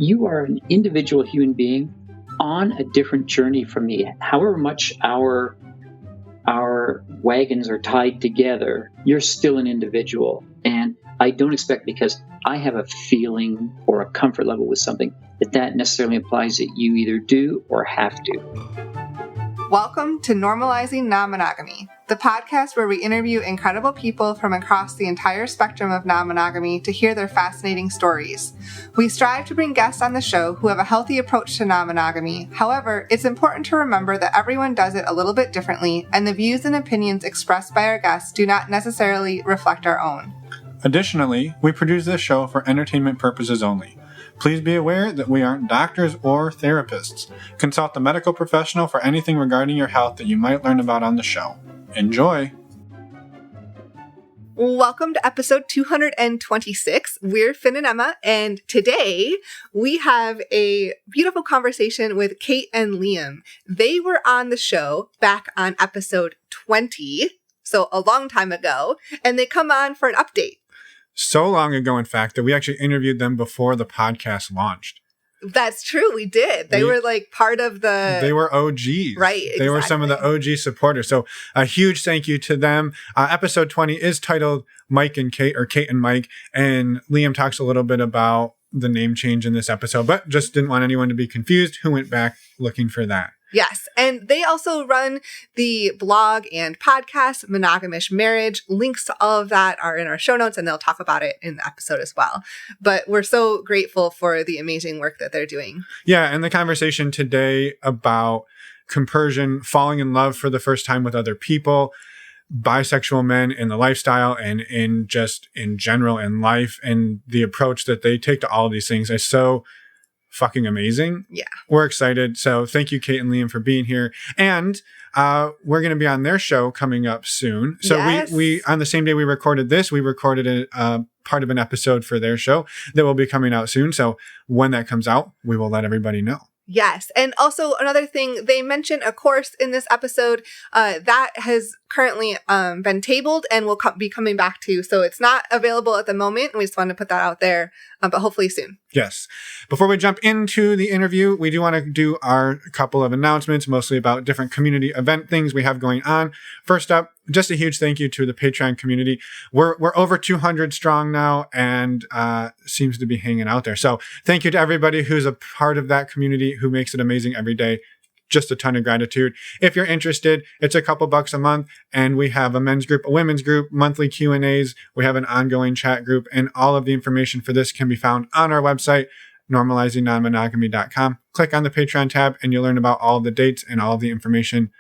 you are an individual human being on a different journey from me. However much our wagons are tied together, you're still an individual. And I don't expect, because I have a feeling or a comfort level with something, that necessarily implies that you either do or have to. Welcome to Normalizing Non-Monogamy, the podcast where we interview incredible people from across the entire spectrum of non-monogamy to hear their fascinating stories. We strive to bring guests on the show who have a healthy approach to non-monogamy. However, it's important to remember that everyone does it a little bit differently, and the views and opinions expressed by our guests do not necessarily reflect our own. Additionally, we produce this show for entertainment purposes only. Please be aware that we aren't doctors or therapists. Consult a medical professional for anything regarding your health that you might learn about on the show. Enjoy! Welcome to episode 226. We're Finn and Emma, and today we have a beautiful conversation with Kate and Liam. They were on the show back on episode 20, so a long time ago, and they come on for an update. So long ago, in fact, that we actually interviewed them before the podcast launched. That's true. We did. They were like part of the... They were OGs. Right, exactly. They were some of the OG supporters. So a huge thank you to them. Episode 20 is titled Mike and Kate, or Kate and Mike. And Liam talks a little bit about the name change in this episode, but just didn't want anyone to be confused who went back looking for that. Yes. And they also run the blog and podcast, Monogamish Marriage. Links to all of that are in our show notes, and they'll talk about it in the episode as well. But we're so grateful for the amazing work that they're doing. Yeah. And the conversation today about compersion, falling in love for the first time with other people, bisexual men in the lifestyle, and in general in life, and the approach that they take to all of these things is so fucking amazing. Yeah. We're excited. So thank you, Kate and Liam, for being here. And we're going to be on their show coming up soon. So yes. we on the same day we recorded this, we recorded a part of an episode for their show that will be coming out soon. So when that comes out, we will let everybody know. Yes. And also another thing, they mentioned a course in this episode that has currently been tabled and will be coming back to. So it's not available at the moment. We just wanted to put that out there, but hopefully soon. Yes. Before we jump into the interview, we do want to do our couple of announcements, mostly about different community event things we have going on. First up, just a huge thank you to the Patreon community. We're over 200 strong now, and seems to be hanging out there. So thank you to everybody who's a part of that community, who makes it amazing every day. Just a ton of gratitude. If you're interested, it's a couple bucks a month, and we have a men's group, a women's group, monthly Q&As. We have an ongoing chat group, and all of the information for this can be found on our website, normalizingnonmonogamy.com. Click on the Patreon tab, and you'll learn about all of the dates and all of the information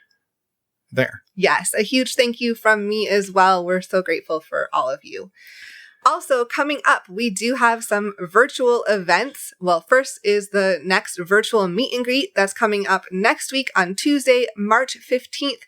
there. Yes, a huge thank you from me as well. We're so grateful for all of you. Also, coming up, we do have some virtual events. Well, first is the next virtual meet and greet that's coming up next week on Tuesday, March 15th.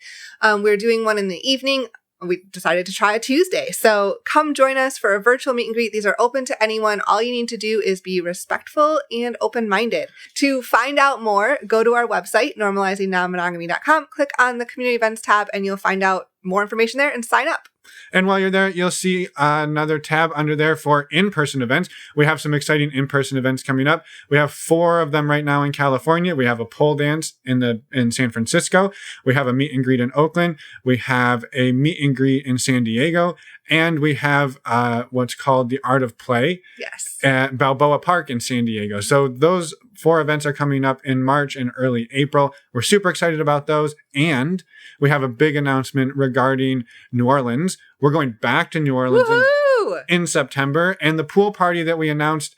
We're doing one in the evening. We decided to try a Tuesday. So come join us for a virtual meet and greet. These are open to anyone. All you need to do is be respectful and open-minded. To find out more, go to our website, normalizingnonmonogamy.com, click on the community events tab, and you'll find out more information there and sign up. And while you're there, you'll see another tab under there for in-person events. We have some exciting in-person events coming up. We have 4 of them right now in California. We have a pole dance in San Francisco. We have a meet and greet in Oakland. We have a meet and greet in San Diego. And we have what's called the Art of Play at Balboa Park in San Diego. So those 4 events are coming up in March and early April. We're super excited about those. And we have a big announcement regarding New Orleans. We're going back to New Orleans in September. And the pool party that we announced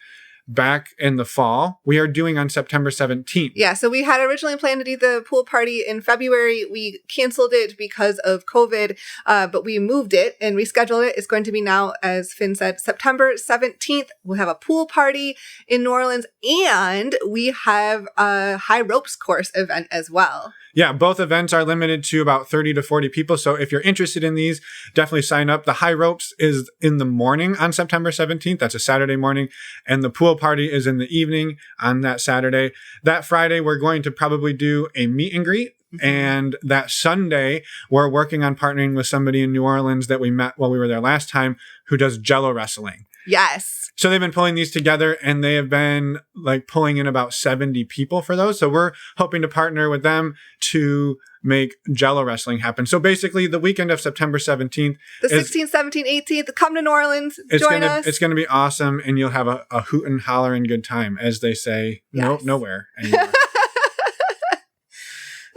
back in the fall, we are doing on September 17th. Yeah, so we had originally planned to do the pool party in February. We canceled it because of COVID, but we moved it and rescheduled it. It's going to be now, as Finn said, September 17th. We'll have a pool party in New Orleans, and we have a high ropes course event as well. Yeah, both events are limited to about 30 to 40 people. So if you're interested in these, definitely sign up. The high ropes is in the morning on September 17th. That's a Saturday morning. And the pool party is in the evening on that Saturday. That Friday, we're going to probably do a meet and greet. Mm-hmm. And that Sunday, we're working on partnering with somebody in New Orleans that we met while we were there last time, who does Jello wrestling. Yes. So they've been pulling these together, and they have been like pulling in about 70 people for those. So we're hoping to partner with them to make Jello wrestling happen. So basically the weekend of September 17th. The 16th, 17th, 18th, come to New Orleans, join us. It's going to be awesome, and you'll have a hoot and holler and good time, as they say, nowhere anymore.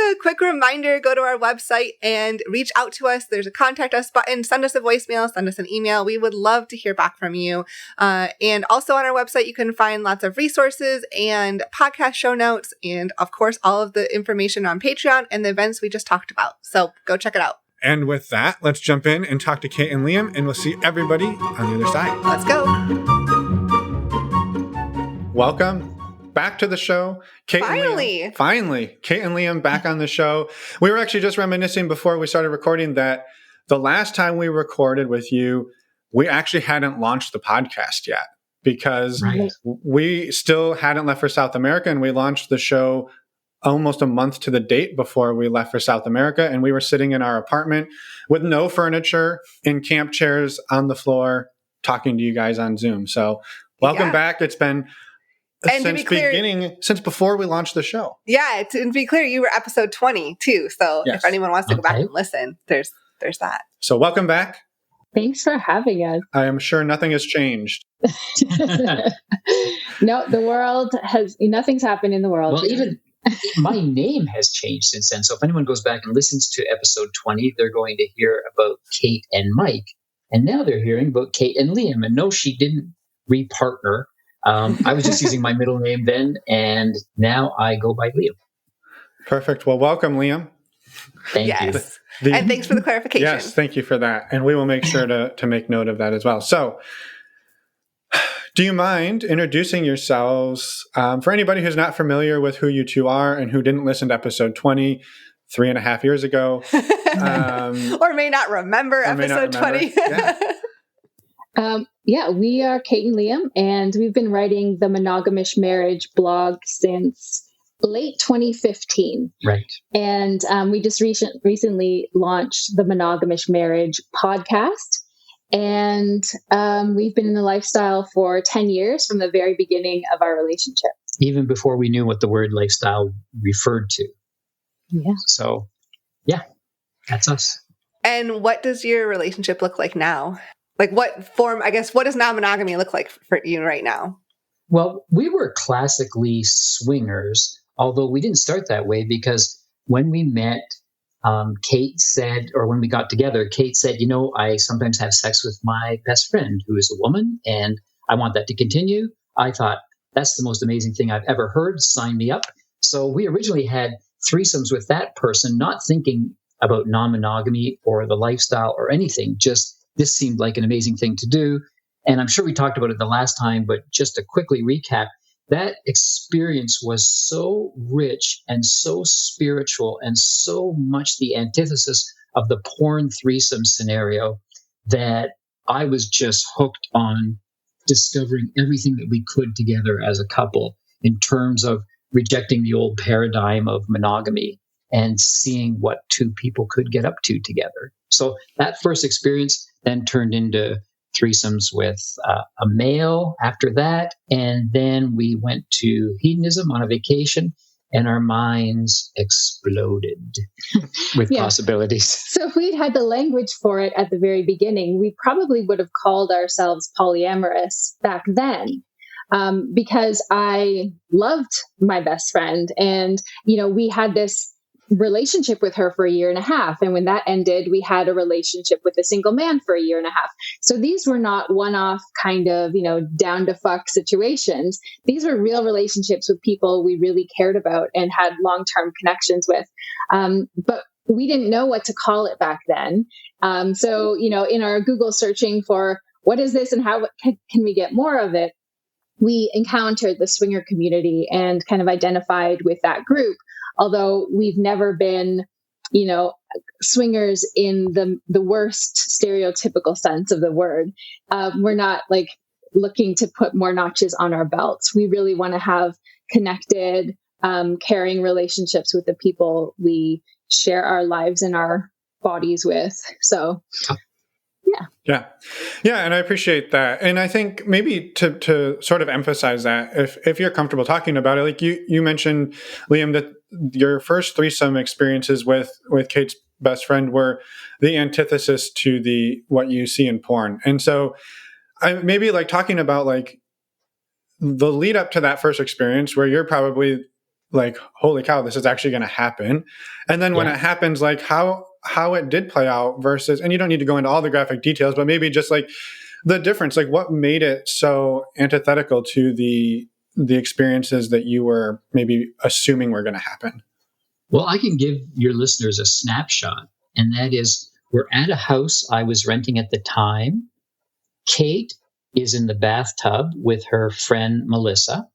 A quick reminder, go to our website and reach out to us. There's a contact us button. Send us a voicemail, send us an email. We would love to hear back from you. And also on our website, you can find lots of resources and podcast show notes. And of course, all of the information on Patreon and the events we just talked about. So go check it out. And with that, let's jump in and talk to Kate and Liam, and we'll see everybody on the other side. Let's go. Welcome back to the show. Finally, Kate and Liam back on the show. We were actually just reminiscing before we started recording that the last time we recorded with you, we actually hadn't launched the podcast yet because we still hadn't left for South America, and we launched the show almost a month to the date before we left for South America. And we were sitting in our apartment with no furniture, in camp chairs on the floor, talking to you guys on Zoom. So welcome back. It's been since before we launched the show. Yeah, to be clear, you were episode 20 too. So if anyone wants to go back and listen, there's that. So welcome back. Thanks for having us. I am sure nothing has changed. No, the world nothing's happened in the world. Well, even my name has changed since then. So if anyone goes back and listens to episode 20, they're going to hear about Kate and Mike. And now they're hearing about Kate and Liam. And no, she didn't repartner. I was just using my middle name then, and now I go by Liam. Perfect. Well, welcome, Liam. Thank you. And thanks for the clarification. Yes, thank you for that. And we will make sure to make note of that as well. So, do you mind introducing yourselves for anybody who's not familiar with who you two are and who didn't listen to episode 20 3.5 years ago? Or may not remember episode 20. We are Kate and Liam, and we've been writing the Monogamish marriage blog since late 2015. Right. And we just recently launched the Monogamish marriage podcast. And we've been in the lifestyle for 10 years from the very beginning of our relationship. Even before we knew what the word lifestyle referred to. Yeah. So, that's us. And what does your relationship look like now? Like what does non-monogamy look like for you right now? Well, we were classically swingers, although we didn't start that way because when we met, Kate said, or when we got together, Kate said, I sometimes have sex with my best friend who is a woman, and I want that to continue. I thought, that's the most amazing thing I've ever heard. Sign me up. So we originally had threesomes with that person, not thinking about non-monogamy or the lifestyle or anything, just this seemed like an amazing thing to do. And I'm sure we talked about it the last time, but just to quickly recap, that experience was so rich and so spiritual and so much the antithesis of the porn threesome scenario that I was just hooked on discovering everything that we could together as a couple in terms of rejecting the old paradigm of monogamy and seeing what two people could get up to together. So that first experience then turned into threesomes with a male after that. And then we went to hedonism on a vacation, and our minds exploded with possibilities. So if we'd had the language for it at the very beginning, we probably would have called ourselves polyamorous back then. Because I loved my best friend, and, we had this relationship with her for 1.5 years. And when that ended, we had a relationship with a single man for 1.5 years. So these were not one-off kind of, down to fuck situations. These were real relationships with people we really cared about and had long-term connections with. But we didn't know what to call it back then. So, in our Google searching for what is this and how can we get more of it, we encountered the swinger community and kind of identified with that group. Although we've never been, swingers in the worst stereotypical sense of the word. We're not like looking to put more notches on our belts. We really want to have connected, caring relationships with the people we share our lives and our bodies with. So, Yeah. And I appreciate that. And I think maybe to sort of emphasize that, if you're comfortable talking about it, like you mentioned, Liam, that your first threesome experiences with Kate's best friend were the antithesis to what you see in porn. And so I maybe like talking about like the lead up to that first experience where you're probably like, holy cow, this is actually going to happen. And then when it happens, like how it did play out versus, and you don't need to go into all the graphic details, but maybe just like the difference, like what made it so antithetical to the experiences that you were maybe assuming were going to happen. Well, I can give your listeners a snapshot, and that is we're at a house I was renting at the time. Kate is in the bathtub with her friend Melissa.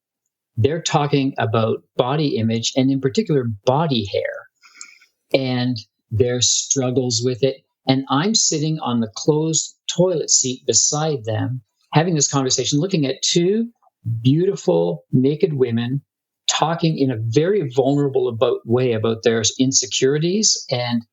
They're talking about body image and in particular body hair and their struggles with it. And I'm sitting on the closed toilet seat beside them, having this conversation, looking at two beautiful naked women talking in a very vulnerable way about their insecurities and,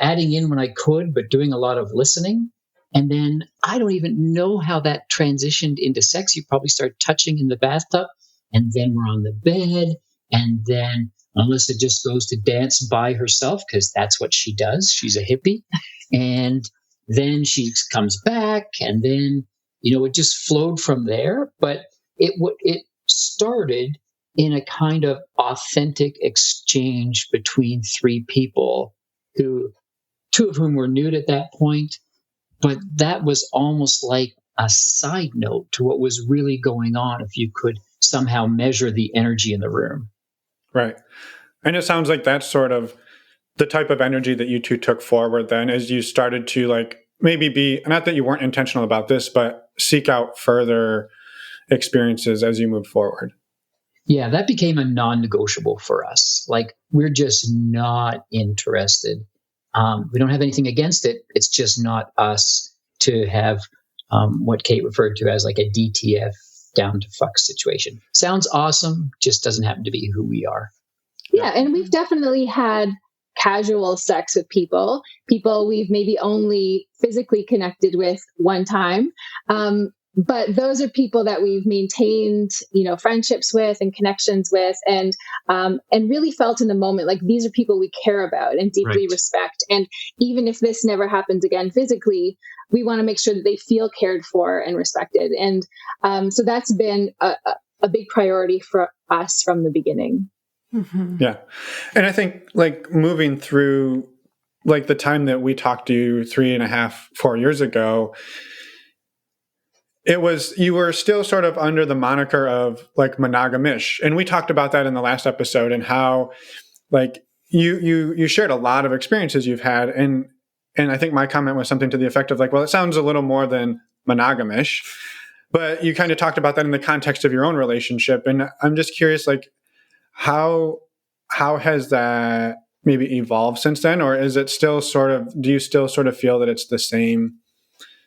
adding in when I could, but doing a lot of listening. And then I don't even know how that transitioned into sex. You probably start touching in the bathtub, and then we're on the bed, and then Melissa just goes to dance by herself because that's what she does. She's a hippie. And then she comes back, and then, it just flowed from there. But it started in a kind of authentic exchange between three people two of whom were nude at that point. But that was almost like a side note to what was really going on if you could somehow measure the energy in the room. Right. And it sounds like that's sort of the type of energy that you two took forward then as you started to like maybe be, not that you weren't intentional about this, but seek out further experiences as you move forward. Yeah, that became a non-negotiable for us. Like, we're just not interested. We don't have anything against it. It's just not us to have what Kate referred to as like a DTF, down to fuck situation. Sounds awesome, just doesn't happen to be who we are. Yeah, and we've definitely had casual sex with people we've maybe only physically connected with one time. But those are people that we've maintained, friendships with and connections with, and really felt in the moment like these are people we care about and deeply respect. And even if this never happens again physically, we want to make sure that they feel cared for and respected. And so that's been a big priority for us from the beginning. Mm-hmm. Yeah. And I think like moving through like the time that we talked to you 3.5, 4 years ago, you were still sort of under the moniker of like Monogamish. And we talked about that in the last episode and how like you shared a lot of experiences you've had. And I think my comment was something to the effect of like, well, it sounds a little more than Monogamish, but you kind of talked about that in the context of your own relationship. And I'm just curious, like how has that maybe evolved since then? Or is it still do you still sort of feel that it's the same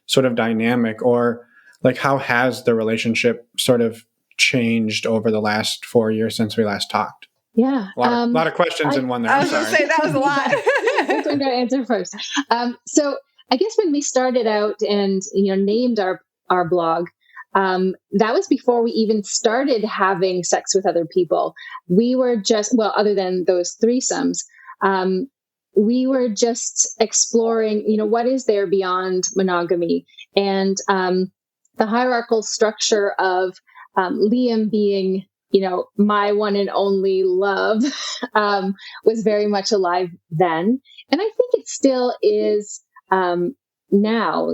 sort of dynamic, or like how has the relationship sort of changed over the last 4 years since we last talked? Yeah. A lot of questions in one there. I was going to say that was a lot. Which one do I answer first? So I guess when we started out and, named our blog, that was before we even started having sex with other people. We were just, other than those threesomes, we were just exploring, what is there beyond monogamy, and the hierarchical structure of Liam being, my one and only love was very much alive then. And I think it still is now.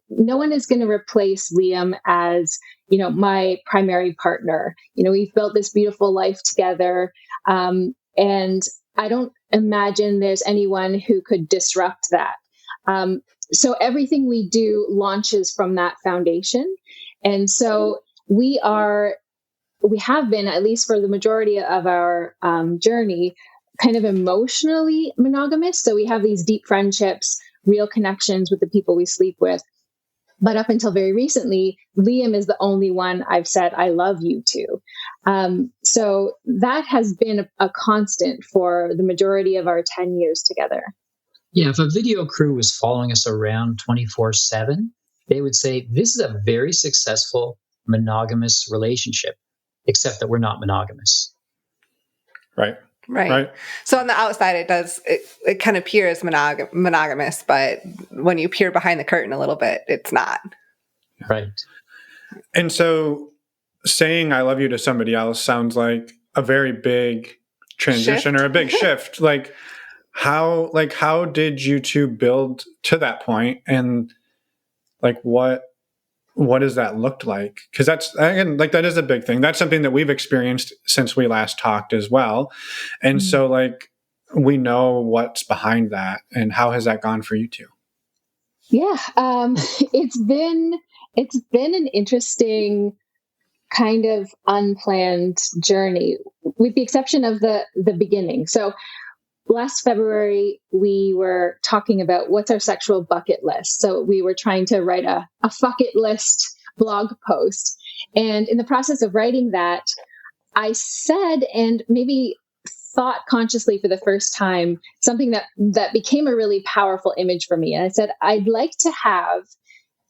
No one is going to replace Liam as, my primary partner. We've built this beautiful life together. And I don't imagine there's anyone who could disrupt that. So everything we do launches from that foundation. And so we have been, at least for the majority of our journey, kind of emotionally monogamous. So we have these deep friendships, real connections with the people we sleep with. But up until very recently, Liam is the only one I've said, I love you to. So that has been a constant for the majority of our 10 years together. Yeah, if a video crew was following us around 24/7, they would say, this is a very successful monogamous relationship, except that we're not monogamous. Right. Right. So on the outside, it kind of appears monogamous, but when you peer behind the curtain a little bit, it's not. Right. And so saying I love you to somebody else sounds like a very big transition or a big shift. How did you two build to that point, and what does that look like? Because that's, again, that is a big thing. That's something that we've experienced since we last talked as well. And so we know what's behind that. And how has that gone for you two? Yeah. It's been an interesting kind of unplanned journey, with the exception of the beginning. So last February, we were talking about what's our sexual bucket list. So we were trying to write a bucket list blog post. And in the process of writing that, I said, and maybe thought consciously for the first time, something that became a really powerful image for me. And I said, I'd like to have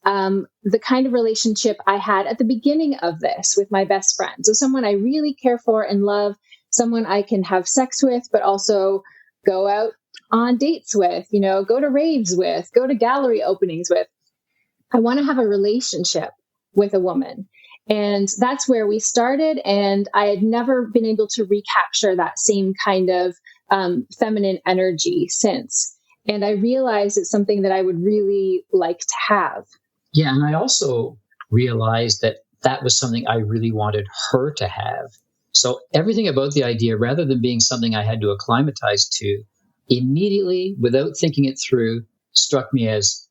the kind of relationship I had at the beginning of this with my best friend. So someone I really care for and love, someone I can have sex with, but also go out on dates with, go to raves with, go to gallery openings with. I want to have a relationship with a woman. And that's where we started. And I had never been able to recapture that same kind of feminine energy since. And I realized it's something that I would really like to have. Yeah. And I also realized that was something I really wanted her to have. So everything about the idea, rather than being something I had to acclimatize to, immediately, without thinking it through, struck me as,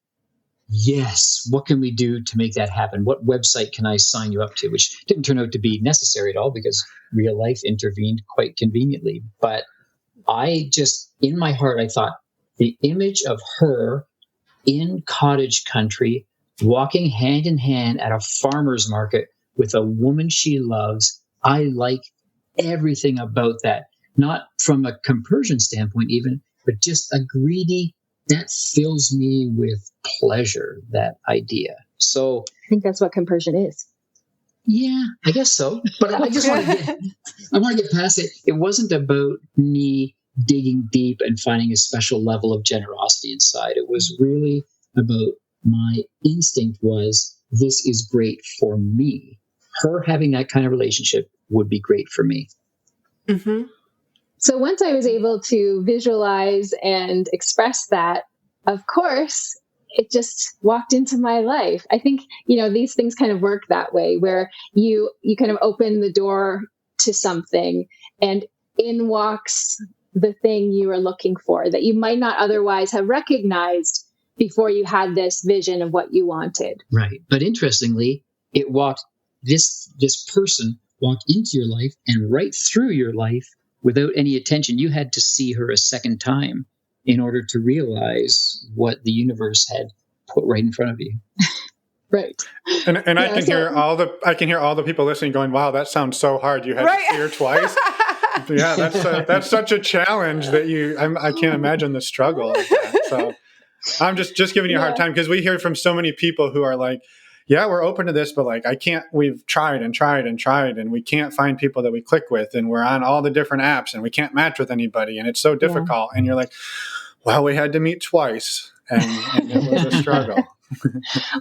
yes, what can we do to make that happen? What website can I sign you up to? Which didn't turn out to be necessary at all, because real life intervened quite conveniently. But I just, in my heart, I thought the image of her in cottage country, walking hand in hand at a farmer's market with a woman she loves, I like everything about that. Not from a compersion standpoint even, but just a greedy, that fills me with pleasure, that idea. So I think that's what compersion is. Yeah, I guess so. But I just want to get past it. It wasn't about me digging deep and finding a special level of generosity inside. It was really about my instinct was, this is great for me. Her having that kind of relationship would be great for me. Mm-hmm. So once I was able to visualize and express that, of course, it just walked into my life. I think, these things kind of work that way, where you kind of open the door to something and in walks the thing you are looking for that you might not otherwise have recognized before you had this vision of what you wanted. Right. But interestingly, this person walked into your life and right through your life without any attention. You had to see her a second time in order to realize what the universe had put right in front of you. Right. And yeah, I can hear all the people listening going, wow, that sounds so hard. You had to see her twice. Yeah, that's such a challenge that I can't imagine the struggle of that. So I'm just giving you a hard time, because we hear from so many people who are like, yeah, we're open to this, but we've tried and we can't find people that we click with, and we're on all the different apps and we can't match with anybody, and it's so difficult. And you're like, well, we had to meet twice and it was a struggle.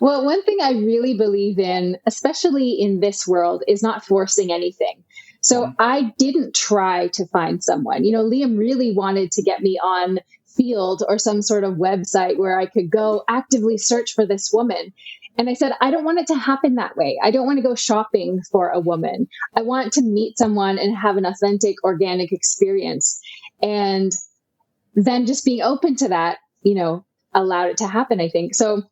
Well, one thing I really believe in, especially in this world, is not forcing anything. So I didn't try to find someone. Liam really wanted to get me on Field or some sort of website where I could go actively search for this woman. And I said, I don't want it to happen that way. I don't want to go shopping for a woman. I want to meet someone and have an authentic, organic experience. And then just being open to that, allowed it to happen, I think. So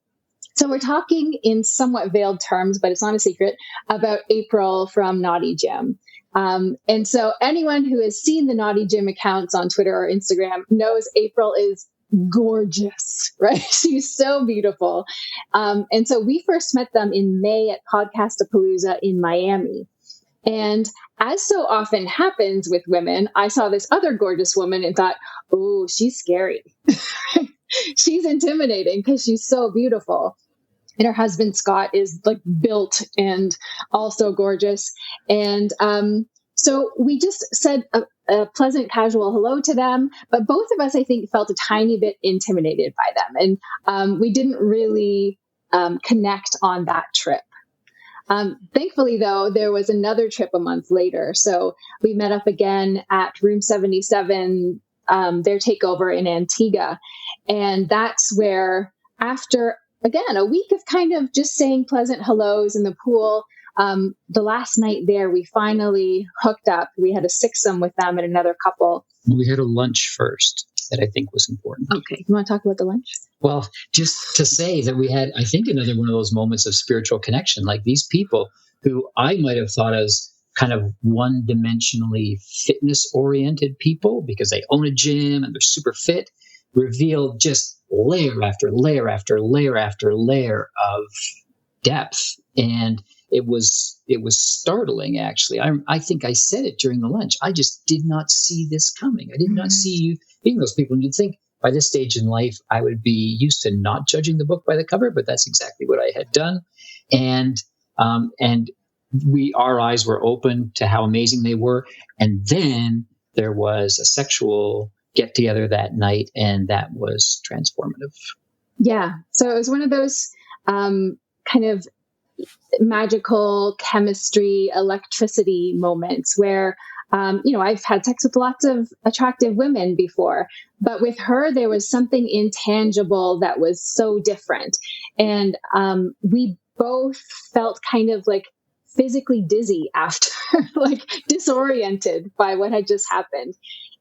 we're talking in somewhat veiled terms, but it's not a secret, about April from Naughty Gym. And so anyone who has seen the Naughty Gym accounts on Twitter or Instagram knows April is gorgeous, right? She's so beautiful. And so we first met them in May at Podcastapalooza in Miami. And as so often happens with women, I saw this other gorgeous woman and thought, oh, she's scary. she's intimidating because she's so beautiful. And her husband, Scott, is like built and also gorgeous. And so we just said a pleasant, casual hello to them. But both of us, I think, felt a tiny bit intimidated by them. And we didn't really connect on that trip. Thankfully, though, there was another trip a month later. So we met up again at Room 77, their takeover in Antigua. And that's where, after, again, a week of kind of just saying pleasant hellos in the pool, the last night there, we finally hooked up. We had a sixsome with them and another couple. We had a lunch first that I think was important. Okay. You want to talk about the lunch? Well, just to say that we had, I think, another one of those moments of spiritual connection. Like these people who I might have thought as kind of one-dimensionally fitness-oriented people because they own a gym and they're super fit, revealed just layer after layer after layer after layer of depth. And it was startling, actually. I think I said it during the lunch. I just did not see this coming. I did not see you being those people. And you'd think by this stage in life, I would be used to not judging the book by the cover, but that's exactly what I had done. And our eyes were open to how amazing they were. And then there was a sexual get together that night, and that was transformative. Yeah. So it was one of those kind of magical chemistry, electricity moments where, I've had sex with lots of attractive women before, but with her, there was something intangible that was so different. And we both felt kind of like physically dizzy after, like disoriented by what had just happened.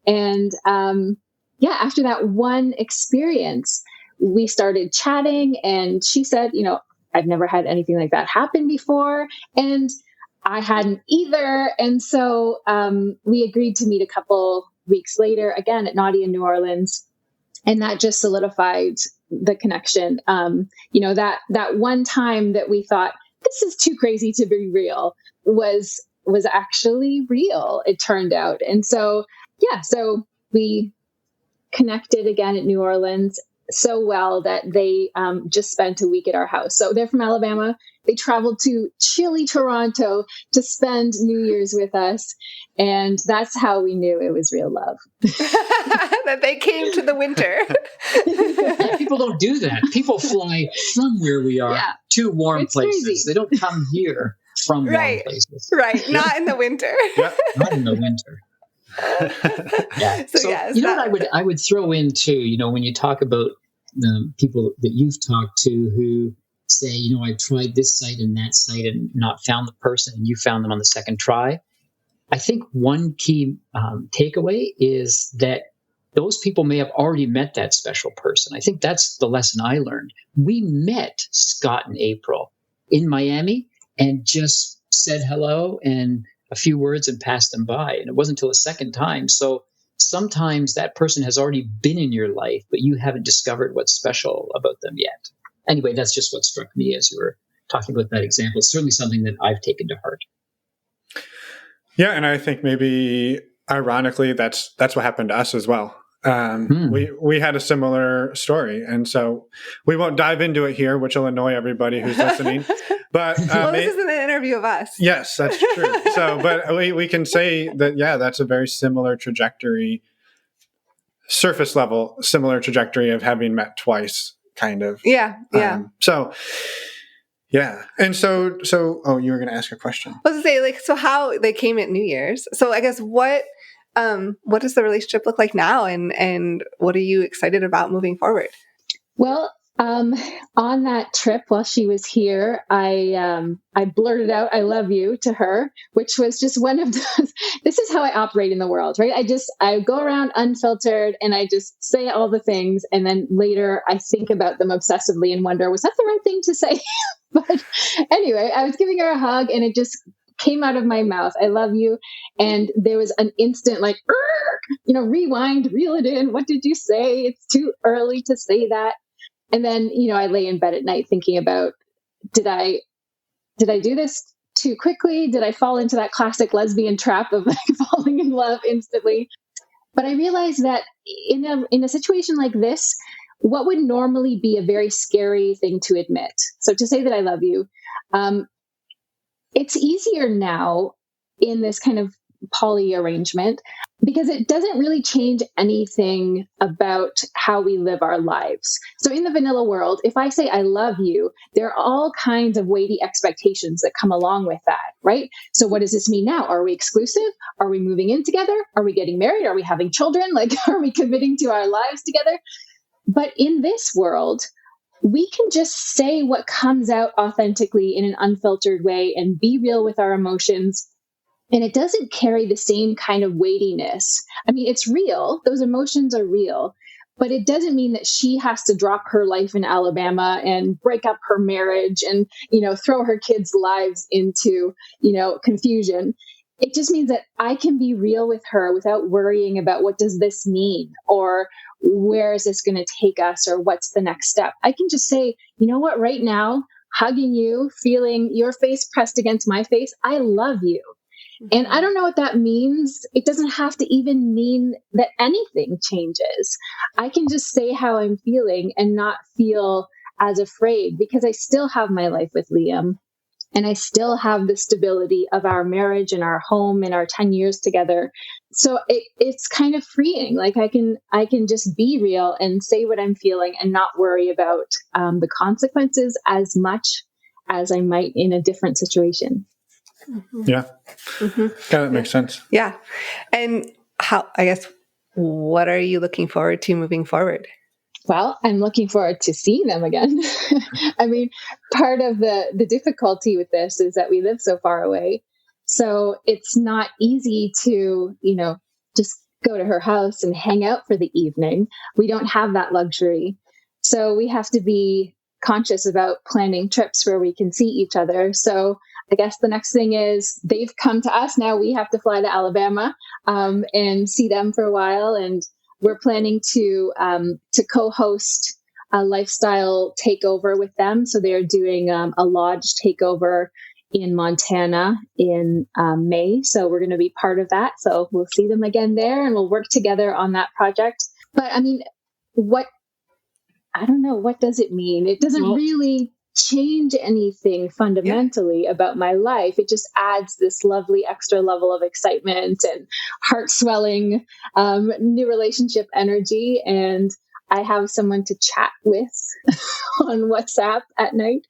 And after that one experience, we started chatting, and she said, I've never had anything like that happen before. And I hadn't either. And so we agreed to meet a couple weeks later, again at Naughty in New Orleans. And that just solidified the connection. That one time that we thought, this is too crazy to be real, was actually real, it turned out. And so, so we connected again at New Orleans so well that they just spent a week at our house. So they're from Alabama. They traveled to chilly Toronto to spend New Year's with us. And that's how we knew it was real love. That they came to the winter. Yeah, people don't do that. People fly from where we are to warm places. Crazy. They don't come here from warm places. Right. Not in the winter. Not in the winter. So yes, what I would throw in too, when you talk about people that you've talked to who say, I've tried this site and that site and not found the person, and you found them on the second try. I think one key takeaway is that those people may have already met that special person. I think that's the lesson I learned. We met Scott and April in Miami and just said hello and a few words and passed them by. And it wasn't until a second time. So sometimes that person has already been in your life, but you haven't discovered what's special about them yet. Anyway, that's just what struck me as you were talking about that example. It's certainly something that I've taken to heart. Yeah, and I think maybe ironically, that's what happened to us as well. We had a similar story, and so we won't dive into it here, which will annoy everybody who's listening. But this isn't an interview of us. Yes, that's true. So, but we can say that that's a very similar trajectory, surface level, similar trajectory of having met twice, kind of. Yeah. And so, you were going to ask a question. I was going to say, so how they came at New Year's. So I guess what does the relationship look like now, and what are you excited about moving forward? Well, on that trip while she was here, I blurted out, "I love you" to her, which was just one of those, this is how I operate in the world, right? I go around unfiltered and I just say all the things. And then later I think about them obsessively and wonder, was that the right thing to say? But anyway, I was giving her a hug and it just came out of my mouth, "I love you." And there was an instant rewind, reel it in. What did you say? It's too early to say that. And then, I lay in bed at night thinking about, did I do this too quickly? Did I fall into that classic lesbian trap of falling in love instantly? But I realized that in a situation like this, what would normally be a very scary thing to admit. So to say that I love you, it's easier now in this kind of poly arrangement because it doesn't really change anything about how we live our lives. So in the vanilla world, if I say I love you, there are all kinds of weighty expectations that come along with that, right? So what does this mean now? Are we exclusive? Are we moving in together? Are we getting married? Are we having children? Like, are we committing to our lives together? But in this world, we can just say what comes out authentically in an unfiltered way and be real with our emotions. And it doesn't carry the same kind of weightiness. I mean, it's real. Those emotions are real. But it doesn't mean that she has to drop her life in Alabama and break up her marriage and, throw her kids' lives into, confusion. It just means that I can be real with her without worrying about what does this mean or where is this going to take us or what's the next step. I can just say, you know what, right now, hugging you, feeling your face pressed against my face, I love you. And I don't know what that means. It doesn't have to even mean that anything changes. I can just say how I'm feeling and not feel as afraid because I still have my life with Liam. And I still have the stability of our marriage and our home and our 10 years together. So it's kind of freeing. Like I can just be real and say what I'm feeling and not worry about the consequences as much as I might in a different situation. Yeah. That makes sense. Yeah. And what are you looking forward to moving forward? Well, I'm looking forward to seeing them again. I mean, part of the difficulty with this is that we live so far away. So it's not easy to, just go to her house and hang out for the evening. We don't have that luxury. So we have to be conscious about planning trips where we can see each other. So I guess the next thing is they've come to us. Now we have to fly to Alabama and see them for a while. And we're planning to co-host a lifestyle takeover with them. So they're doing a lodge takeover in Montana in May. So we're going to be part of that. So we'll see them again there and we'll work together on that project. But I mean, I don't know, what does it mean? It doesn't really change anything fundamentally about my life. It just adds this lovely extra level of excitement and heart swelling, new relationship energy. And I have someone to chat with on WhatsApp at night.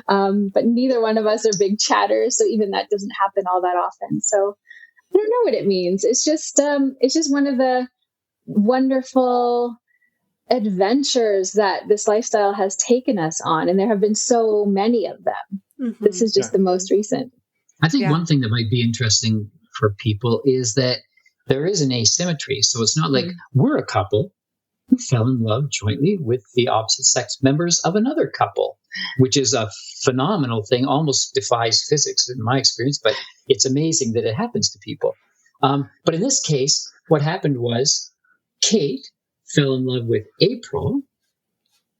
But neither one of us are big chatters. So even that doesn't happen all that often. So I don't know what it means. It's just one of the wonderful adventures that this lifestyle has taken us on. And there have been so many of them. Mm-hmm. This is just the most recent. I think one thing that might be interesting for people is that there is an asymmetry. So it's not like we're a couple who fell in love jointly with the opposite sex members of another couple, which is a phenomenal thing, almost defies physics in my experience, but it's amazing that it happens to people. But in this case, what happened was Kate fell in love with April,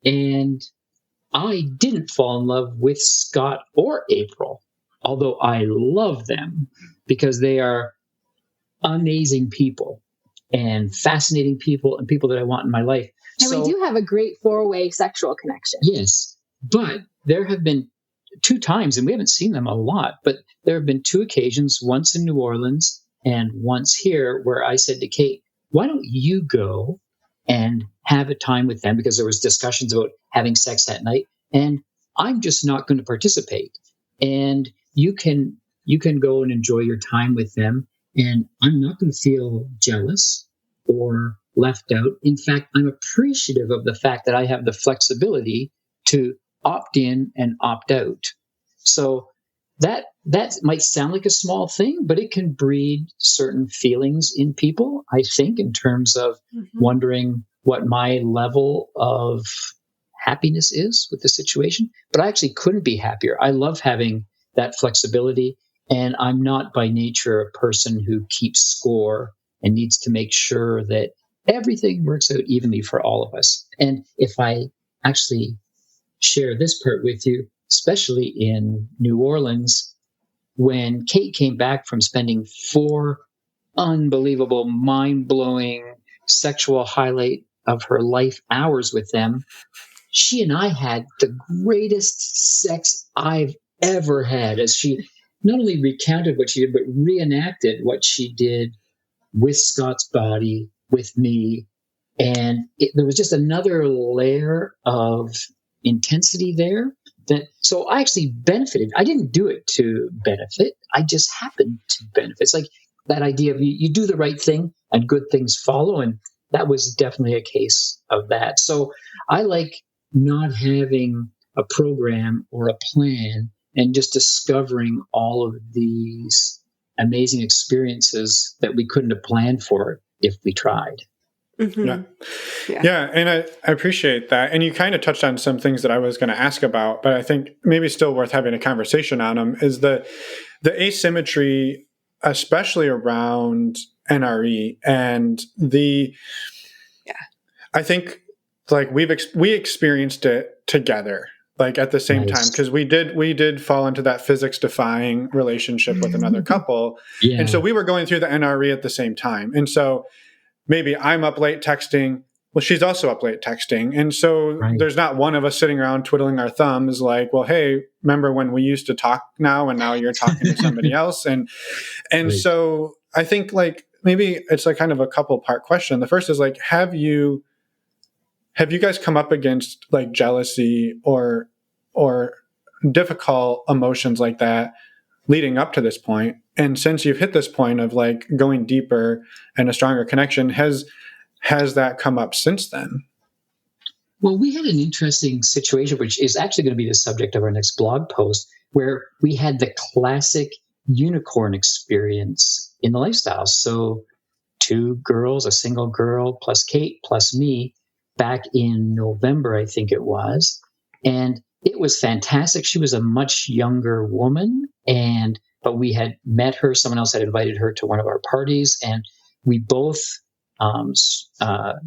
and I didn't fall in love with Scott or April, although I love them because they are amazing people and fascinating people and people that I want in my life. And we do have a great 4-way sexual connection. Yes, but there have been 2 times, and we haven't seen them a lot, but there have been 2 occasions, once in New Orleans and once here, where I said to Kate, why don't you go and have a time with them, because there was discussions about having sex that night, and I'm just not going to participate. And you can go and enjoy your time with them, and I'm not going to feel jealous or left out. In fact, I'm appreciative of the fact that I have the flexibility to opt in and opt out. So that might sound like a small thing, but it can breed certain feelings in people, I think, in terms of wondering what my level of happiness is with the situation. But I actually couldn't be happier. I love having that flexibility, and I'm not by nature a person who keeps score and needs to make sure that everything works out evenly for all of us. And if I actually share this part with you, especially in New Orleans, when Kate came back from spending 4 unbelievable, mind-blowing sexual highlight of her life hours with them, she and I had the greatest sex I've ever had, as she not only recounted what she did, but reenacted what she did with Scott's body, with me. And there was just another layer of intensity there. So I actually benefited. I didn't do it to benefit. I just happened to benefit. It's like that idea of you do the right thing and good things follow. And that was definitely a case of that. So I like not having a program or a plan and just discovering all of these amazing experiences that we couldn't have planned for if we tried. Mm-hmm. Yeah. And I appreciate that. And you kind of touched on some things that I was going to ask about, but I think maybe still worth having a conversation on them is the asymmetry, especially around NRE and I think like we experienced it together, like at the same time, because we did fall into that physics defying relationship with another couple. Yeah. And so we were going through the NRE at the same time. And so maybe I'm up late texting. Well, she's also up late texting. And so there's not one of us sitting around twiddling our thumbs like, well, hey, remember when we used to talk now and now you're talking to somebody else? And so I think like maybe it's like kind of a couple part question. The first is like, have you guys come up against like jealousy or difficult emotions like that leading up to this point? And since you've hit this point of like going deeper and a stronger connection, has that come up since then? Well, we had an interesting situation, which is actually going to be the subject of our next blog post, where we had the classic unicorn experience in the lifestyle. So 2 girls, a single girl plus Kate plus me, back in November, I think it was. And it was fantastic. She was a much younger woman, but we had met her. Someone else had invited her to one of our parties, and we both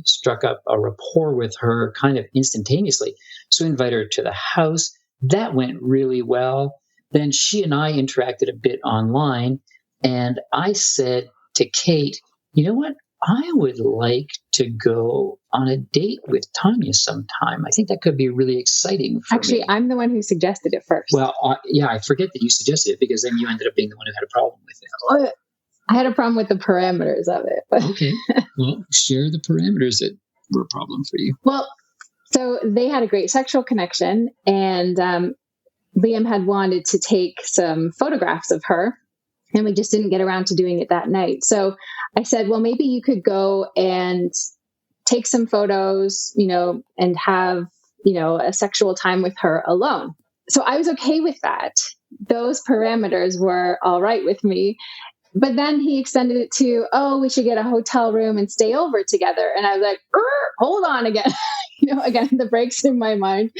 struck up a rapport with her kind of instantaneously. So we invited her to the house. That went really well. Then she and I interacted a bit online, and I said to Kate, you know what? I would like to go on a date with Tanya sometime. I think that could be really exciting for Actually, me. I'm the one who suggested it first. Well, I forget that you suggested it because then you ended up being the one who had a problem with it. I had a problem with the parameters of it. But okay. Well, share the parameters that were a problem for you. Well, so they had a great sexual connection, and Liam had wanted to take some photographs of her, and we just didn't get around to doing it that night. So I said, well, maybe you could go and take some photos, and have, a sexual time with her alone. So I was okay with that. Those parameters were all right with me. But then he extended it to, we should get a hotel room and stay over together. And I was like, hold on again. Again, the breaks in my mind.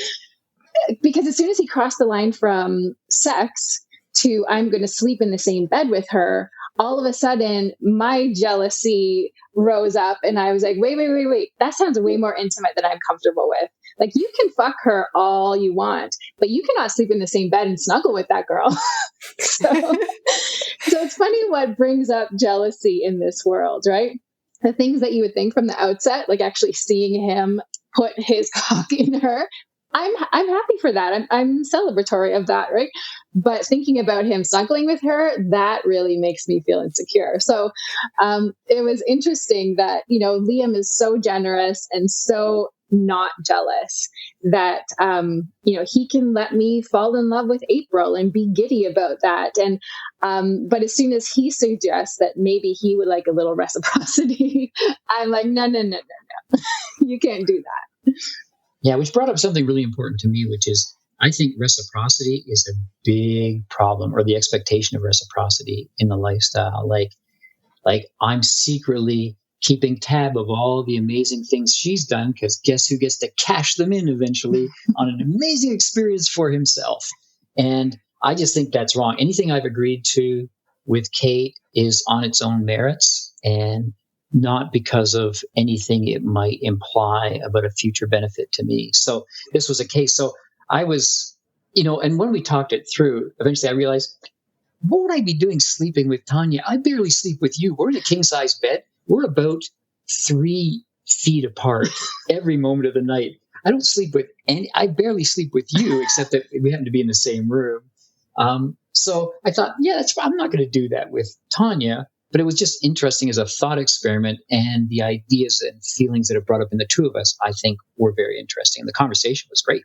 Because as soon as he crossed the line from sex to I'm going to sleep in the same bed with her, all of a sudden my jealousy rose up and I was like, wait. That sounds way more intimate than I'm comfortable with. Like, you can fuck her all you want, but you cannot sleep in the same bed and snuggle with that girl. So it's funny what brings up jealousy in this world, right? The things that you would think from the outset, like actually seeing him put his cock in her, I'm happy for that. I'm celebratory of that, right? But thinking about him snuggling with her, that really makes me feel insecure. So it was interesting that, Liam is so generous and so not jealous that, he can let me fall in love with April and be giddy about that. And, but as soon as he suggests that maybe he would like a little reciprocity, I'm like, no, you can't do that. Yeah, which brought up something really important to me, which is I think reciprocity is a big problem, or the expectation of reciprocity in the lifestyle. Like I'm secretly keeping tab of all the amazing things she's done, because guess who gets to cash them in eventually on an amazing experience for himself? And I just think that's wrong. Anything I've agreed to with Kate is on its own merits and not because of anything it might imply about a future benefit to me. So this was a case. So I was, and when we talked it through, eventually I realized, what would I be doing sleeping with Tanya? I barely sleep with you. We're in a king size bed. We're about 3 feet apart every moment of the night. I don't sleep with any, I barely sleep with you, except that we happen to be in the same room. So I thought, yeah, I'm not going to do that with Tanya. But it was just interesting as a thought experiment, and the ideas and feelings that it brought up in the two of us, I think, were very interesting. And the conversation was great.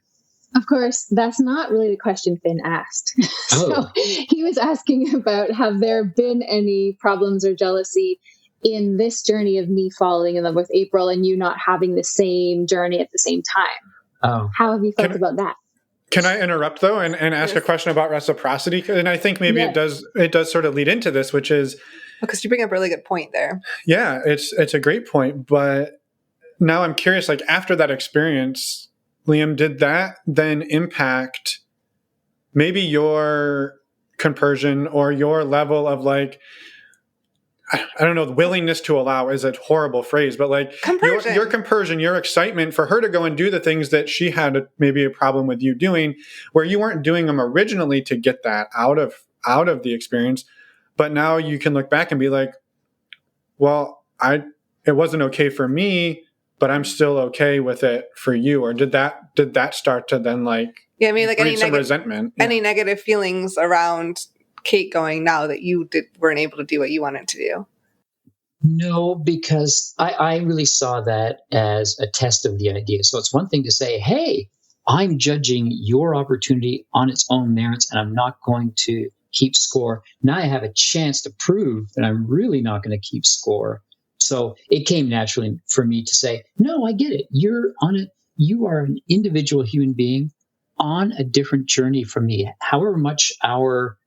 Of course, that's not really the question Finn asked. So he was asking about, have there been any problems or jealousy in this journey of me falling in love with April and you not having the same journey at the same time? How have you felt about that? Can I interrupt though and ask a question about reciprocity? And I think maybe it does sort of lead into this, which is, because you bring up a really good point there. Yeah, it's a great point. But now I'm curious, like after that experience, Liam, did that then impact maybe your compersion or your level of like, I don't know, the willingness to allow is a horrible phrase, but like your compersion, your excitement for her to go and do the things that she had maybe a problem with you doing, where you weren't doing them originally to get that out of the experience. But now you can look back and be like, well, it wasn't okay for me, but I'm still okay with it for you. Or did that start to then like, I mean, like breed some resentment? Any negative feelings around Kate going now that you weren't able to do what you wanted to do? No, because I really saw that as a test of the idea. So it's one thing to say, hey, I'm judging your opportunity on its own merits, and I'm not going to keep score. Now I have a chance to prove that I'm really not going to keep score. So it came naturally for me to say, no, I get it. You are an individual human being on a different journey from me. However much our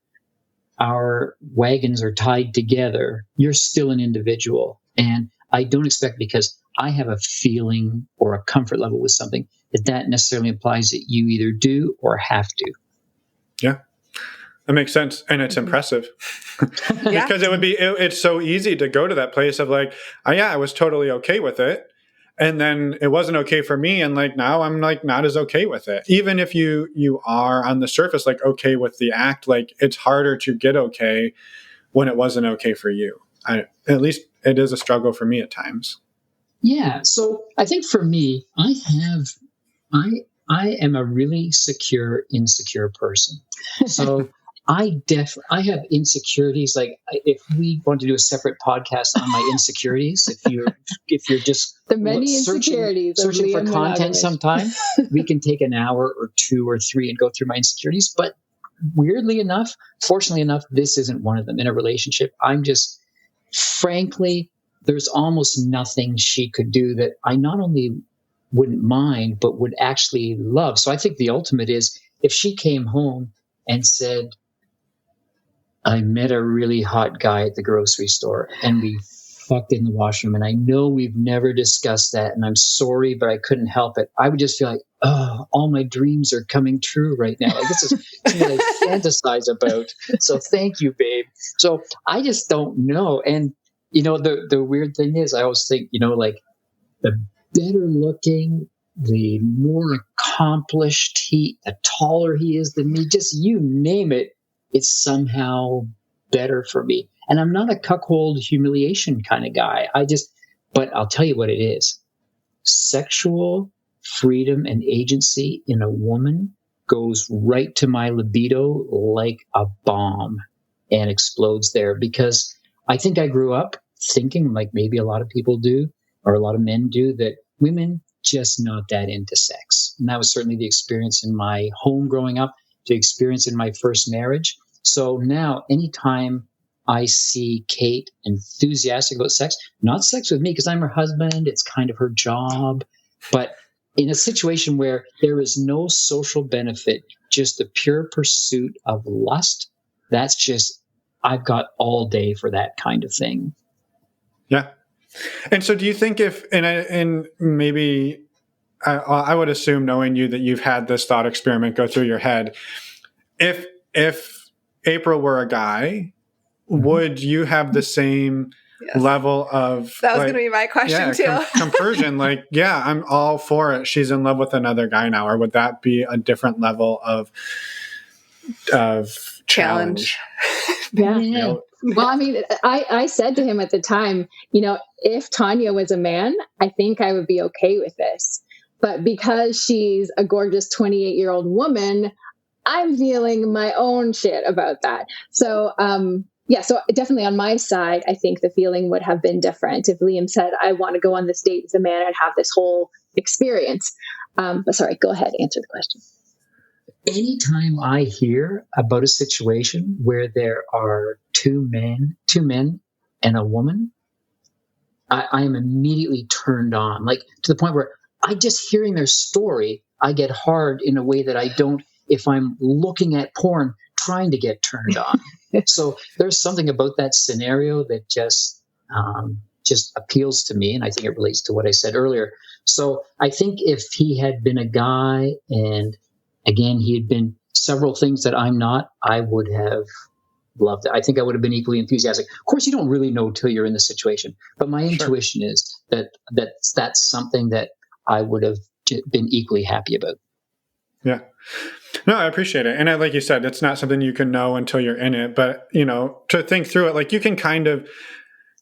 wagons are tied together, you're still an individual. And I don't expect, because I have a feeling or a comfort level with something, that necessarily implies that you either do or have to. Yeah. That makes sense. And it's impressive because it's so easy to go to that place of like, oh, yeah, I was totally okay with it. And then it wasn't okay for me. And like, now I'm like not as okay with it. Even if you are on the surface, like okay with the act, like it's harder to get okay when it wasn't okay for you. At least it is a struggle for me at times. Yeah. So I think for me, I am a really secure, insecure person. So I have insecurities. Like if we want to do a separate podcast on my insecurities, if you're just the many insecurities searching for content sometime, we can take an hour or 2 or 3 and go through my insecurities. But weirdly enough, fortunately enough, this isn't one of them. In a relationship, I'm just, frankly, there's almost nothing she could do that I not only wouldn't mind, but would actually love. So I think the ultimate is if she came home and said, I met a really hot guy at the grocery store and we fucked in the washroom, and I know we've never discussed that, and I'm sorry, but I couldn't help it. I would just feel like, oh, all my dreams are coming true right now. Like, this is something I fantasize about. So thank you, babe. So I just don't know. And, the weird thing is I always think, like the better looking, the more accomplished the taller he is than me, just you name it, it's somehow better for me. And I'm not a cuckold humiliation kind of guy. But I'll tell you what it is. Sexual freedom and agency in a woman goes right to my libido like a bomb and explodes there, because I think I grew up thinking, like maybe a lot of people do, or a lot of men do, that women just not that into sex. And that was certainly the experience in my home growing up, the experience in my first marriage. So now anytime I see Kate enthusiastic about sex, not sex with me because I'm her husband, it's kind of her job, but in a situation where there is no social benefit, just the pure pursuit of lust, that's just, I've got all day for that kind of thing. Yeah. And so do you think and maybe I would assume, knowing you, that you've had this thought experiment go through your head, if April were a guy, would you have the same level of... That was going to be my question too. Compersion, like, yeah, I'm all for it. She's in love with another guy now. Or would that be a different level of challenge. Yeah. You know, Well, I mean, I said to him at the time, if Tanya was a man, I think I would be okay with this. But because she's a gorgeous 28-year-old woman, I'm feeling my own shit about that. So, so definitely on my side, I think the feeling would have been different if Liam said, I want to go on this date with a man and have this whole experience. But sorry, go ahead, answer the question. Anytime I hear about a situation where there are two men and a woman, I am immediately turned on, like to the point where I just hearing their story, I get hard in a way that I don't if I'm looking at porn trying to get turned on. So there's something about that scenario that just appeals to me, and I think it relates to what I said earlier. So I think if he had been a guy, and again he had been several things that I'm not, I would have loved it. I think I would have been equally enthusiastic. Of course, you don't really know till you're in the situation, but my intuition is that's something that I would have been equally happy about. Yeah. No, I appreciate it. And like you said, it's not something you can know until you're in it, but to think through it, like you can kind of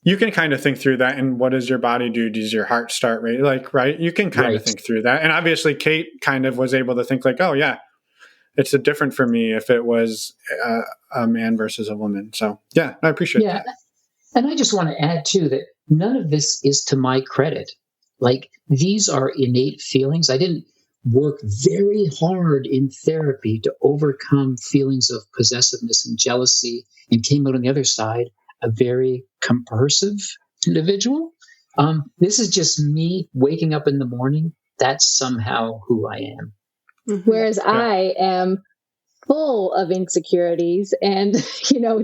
think through that. And what does your body do? Does your heart start rate? Like, right. You can kind of think through that. And obviously Kate kind of was able to think like, oh yeah, it's different for me if it was a man versus a woman. So yeah, I appreciate that. And I just want to add too, that none of this is to my credit. Like, these are innate feelings. I didn't work very hard in therapy to overcome feelings of possessiveness and jealousy, and came out on the other side a very compersive individual. This is just me waking up in the morning. That's somehow who I am. Whereas I am full of insecurities and,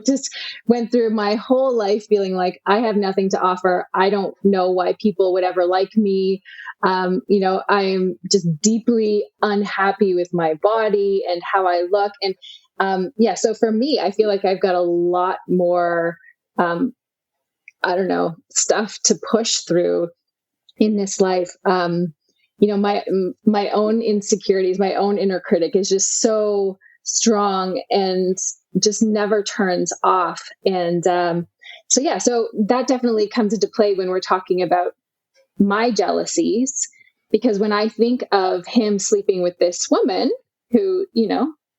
just went through my whole life feeling like I have nothing to offer. I don't know why people would ever like me. I am just deeply unhappy with my body and how I look. And so for me, I feel like I've got a lot more, stuff to push through in this life. My own insecurities, my own inner critic is just so strong and just never turns off. And so that definitely comes into play when we're talking about my jealousies, because when I think of him sleeping with this woman who,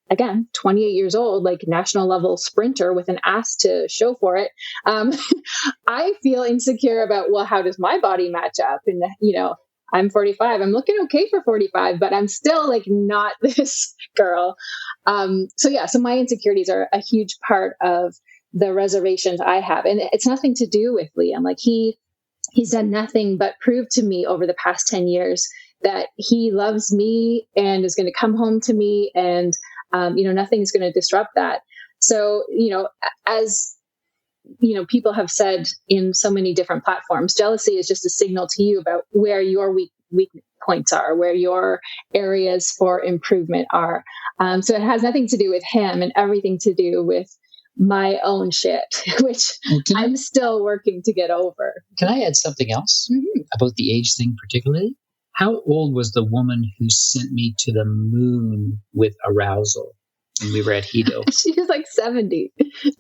again, 28 years old, like national level sprinter with an ass to show for it, I feel insecure about, well, how does my body match up? And, I'm 45. I'm looking okay for 45, but I'm still like not this girl. So my insecurities are a huge part of the reservations I have. And it's nothing to do with Liam. Like he's done nothing but prove to me over the past 10 years that he loves me and is going to come home to me, and, nothing's going to disrupt that. So, as people have said in so many different platforms, jealousy is just a signal to you about where your weak points are, where your areas for improvement are. So it has nothing to do with him and everything to do with my own shit, which I'm still working to get over. Can I add something else about the age thing particularly? How old was the woman who sent me to the moon with arousal when we were at Hedo? She was like 70.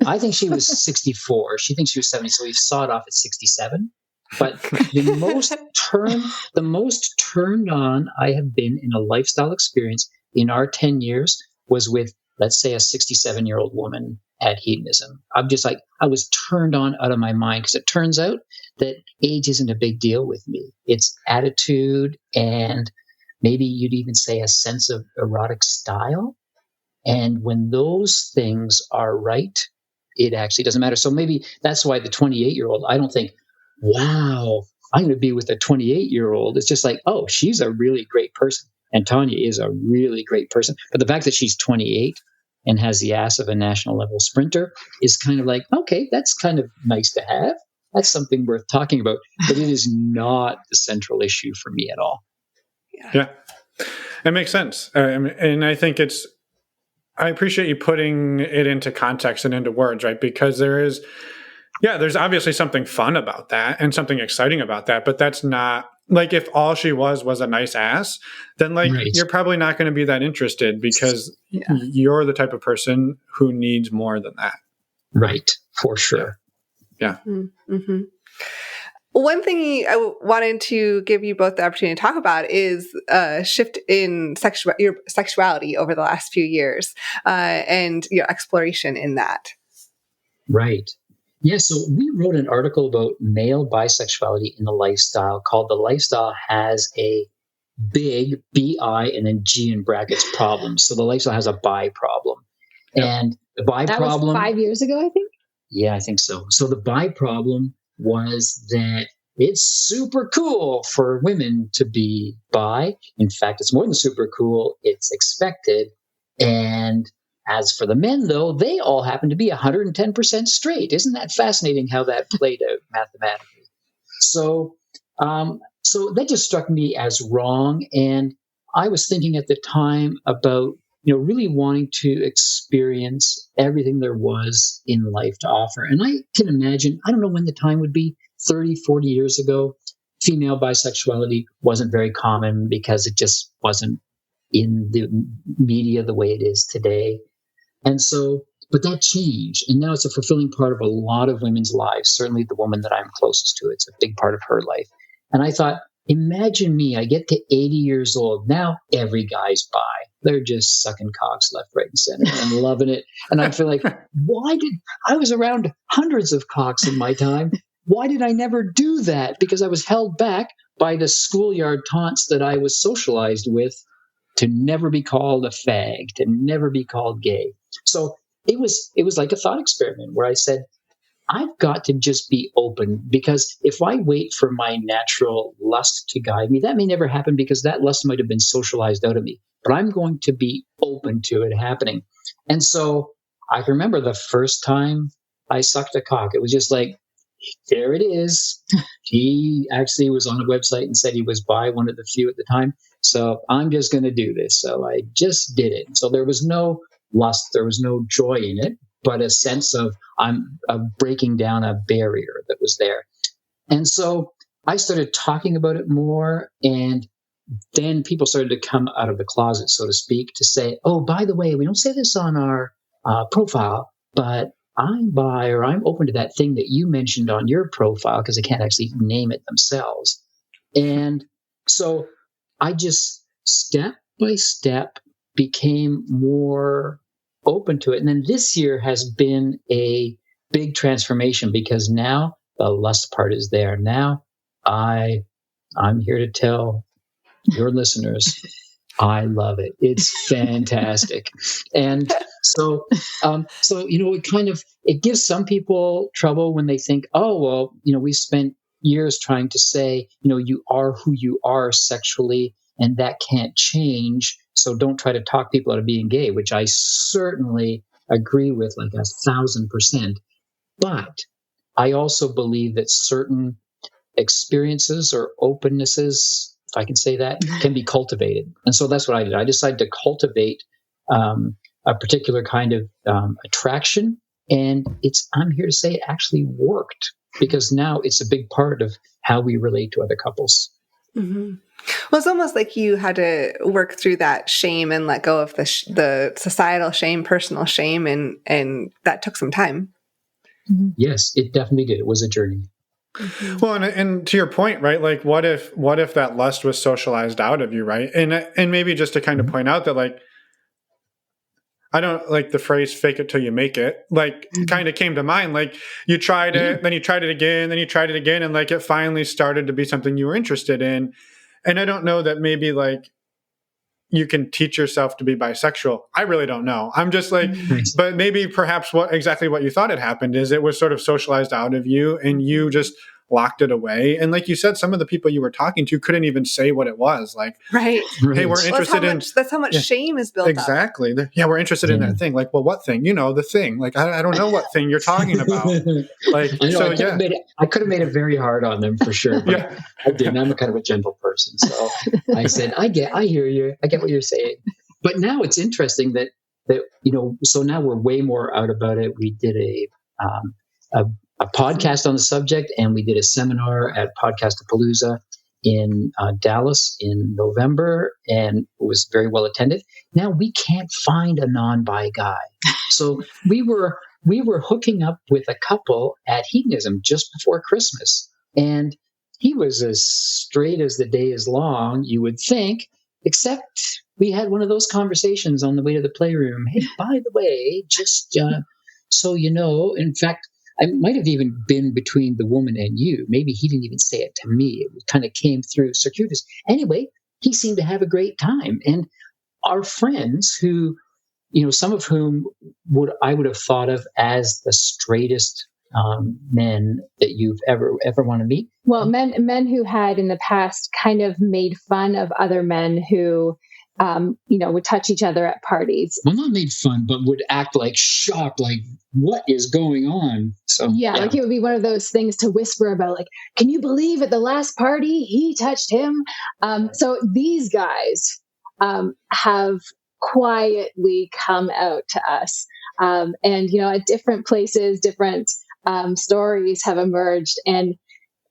I think she was 64. She thinks she was 70, so we've sawed off at 67. But the most turned on I have been in a lifestyle experience in our 10 years was with, let's say, a 67-year-old woman at hedonism. I'm just like, I was turned on out of my mind, because it turns out that age isn't a big deal with me. It's attitude, and maybe you'd even say a sense of erotic style. And when those things are right, it actually doesn't matter. So maybe that's why the 28-year-old, I don't think, wow, I'm going to be with a 28-year-old. It's just like, oh, she's a really great person. And Tanya is a really great person. But the fact that she's 28 and has the ass of a national level sprinter is kind of like, okay, that's kind of nice to have. That's something worth talking about. But it is not the central issue for me at all. Yeah, it makes sense. And I think I appreciate you putting it into context and into words, right? Because there's obviously something fun about that and something exciting about that, but that's not like if all she was a nice ass, then like Right. you're probably not going to be that interested because you're the type of person who needs more than that. Right. For sure. Yeah. Mm-hmm. One thing I wanted to give you both the opportunity to talk about is a shift in your sexuality over the last few years and your exploration in that. Right. Yeah. So we wrote an article about male bisexuality in the lifestyle called "The Lifestyle Has a Big BI and then G in brackets problem." So the lifestyle has a bi problem. And the bi That problem. was 5 years ago, I think. Yeah, I think so. So the bi problem was that it's super cool for women to be bi. In fact, it's more than super cool. It's expected. And as for the men, though, they all happen to be 110% straight. Isn't that fascinating how that played out mathematically? So, so that just struck me as wrong. And I was thinking at the time about, really wanting to experience everything there was in life to offer. And I can imagine, I don't know when the time would be, 30, 40 years ago, female bisexuality wasn't very common because it just wasn't in the media the way it is today. And so, but that changed. And now it's a fulfilling part of a lot of women's lives, certainly the woman that I'm closest to. It's a big part of her life. And I thought, imagine me, I get to 80 years old. Now every guy's bi. They're just sucking cocks left, right, and center and loving it. And I feel like, I was around hundreds of cocks in my time. Why did I never do that? Because I was held back by the schoolyard taunts that I was socialized with to never be called a fag, to never be called gay. So it was like a thought experiment where I said, I've got to just be open, because if I wait for my natural lust to guide me, that may never happen because that lust might have been socialized out of me, but I'm going to be open to it happening. And so I remember the first time I sucked a cock, it was just like, there it is. He actually was on a website and said he was bi, one of the few at the time. So I'm just going to do this. So I just did it. So there was no lust, there was no joy in it, but a sense of I'm breaking down a barrier that was there. And so I started talking about it more, and then people started to come out of the closet, so to speak, to say, oh, by the way, we don't say this on our profile, but I'm bi, or I'm open to that thing that you mentioned on your profile, because they can't actually name it themselves. And so I just step by step became more open to it. And then this year has been a big transformation, because now the lust part is there. Now I'm here to tell your listeners, I love it. It's fantastic. And so it gives some people trouble when they think, oh, well, we spent years trying to say, you are who you are sexually, and that can't change. So don't try to talk people out of being gay, which I certainly agree with, like 1,000%. But I also believe that certain experiences or opennesses, if I can say that, can be cultivated. And so that's what I did. I decided to cultivate a particular kind of attraction. And I'm here to say it actually worked, because now it's a big part of how we relate to other couples. Mm-hmm. Well, it's almost like you had to work through that shame and let go of the societal shame, personal shame, and that took some time. Yes, it definitely did. It was a journey. Mm-hmm. Well, and to your point, right? Like, what if that lust was socialized out of you, right? And maybe just to kind of point out that, like, I don't like the phrase "fake it till you make it." Like, kind of came to mind. Like, you tried it, then you tried it again, then you tried it again, and like it finally started to be something you were interested in. And I don't know that maybe like you can teach yourself to be bisexual. I really don't know. I'm just like, but maybe perhaps what you thought had happened is it was sort of socialized out of you, and you just locked it away. And like you said, some of the people you were talking to couldn't even say what it was. Like, right. Hey, we're interested that's how much shame is built up. Exactly. Yeah, we're interested in that thing. Like, well, what thing? The thing. Like, I don't know what thing you're talking about. Like, I know, I could have made it very hard on them for sure, but I didn't. I'm a kind of a gentle person, so I said, I hear you. I get what you're saying. But now it's interesting that so now we're way more out about it. We did a podcast on the subject, and we did a seminar at Podcastapalooza. in Dallas in November, and it was very well attended. Now we can't find a non-bi guy. So we were hooking up with a couple at Hedonism just before Christmas. And he was as straight as the day is long, you would think, except we had one of those conversations on the way to the playroom. Hey, by the way, just so you know, in fact, I might have even been between the woman and you. Maybe he didn't even say it to me. It kind of came through circuitous. Anyway, he seemed to have a great time. And our friends who, some of whom I would have thought of as the straightest men that you've ever want to meet. Well, men who had in the past kind of made fun of other men who, would touch each other at parties. Well, not made fun, but would act like shocked, like, what is going on? So yeah, like it would be one of those things to whisper about, like, can you believe at the last party he touched him? So these guys have quietly come out to us. And, at different places, different stories have emerged. And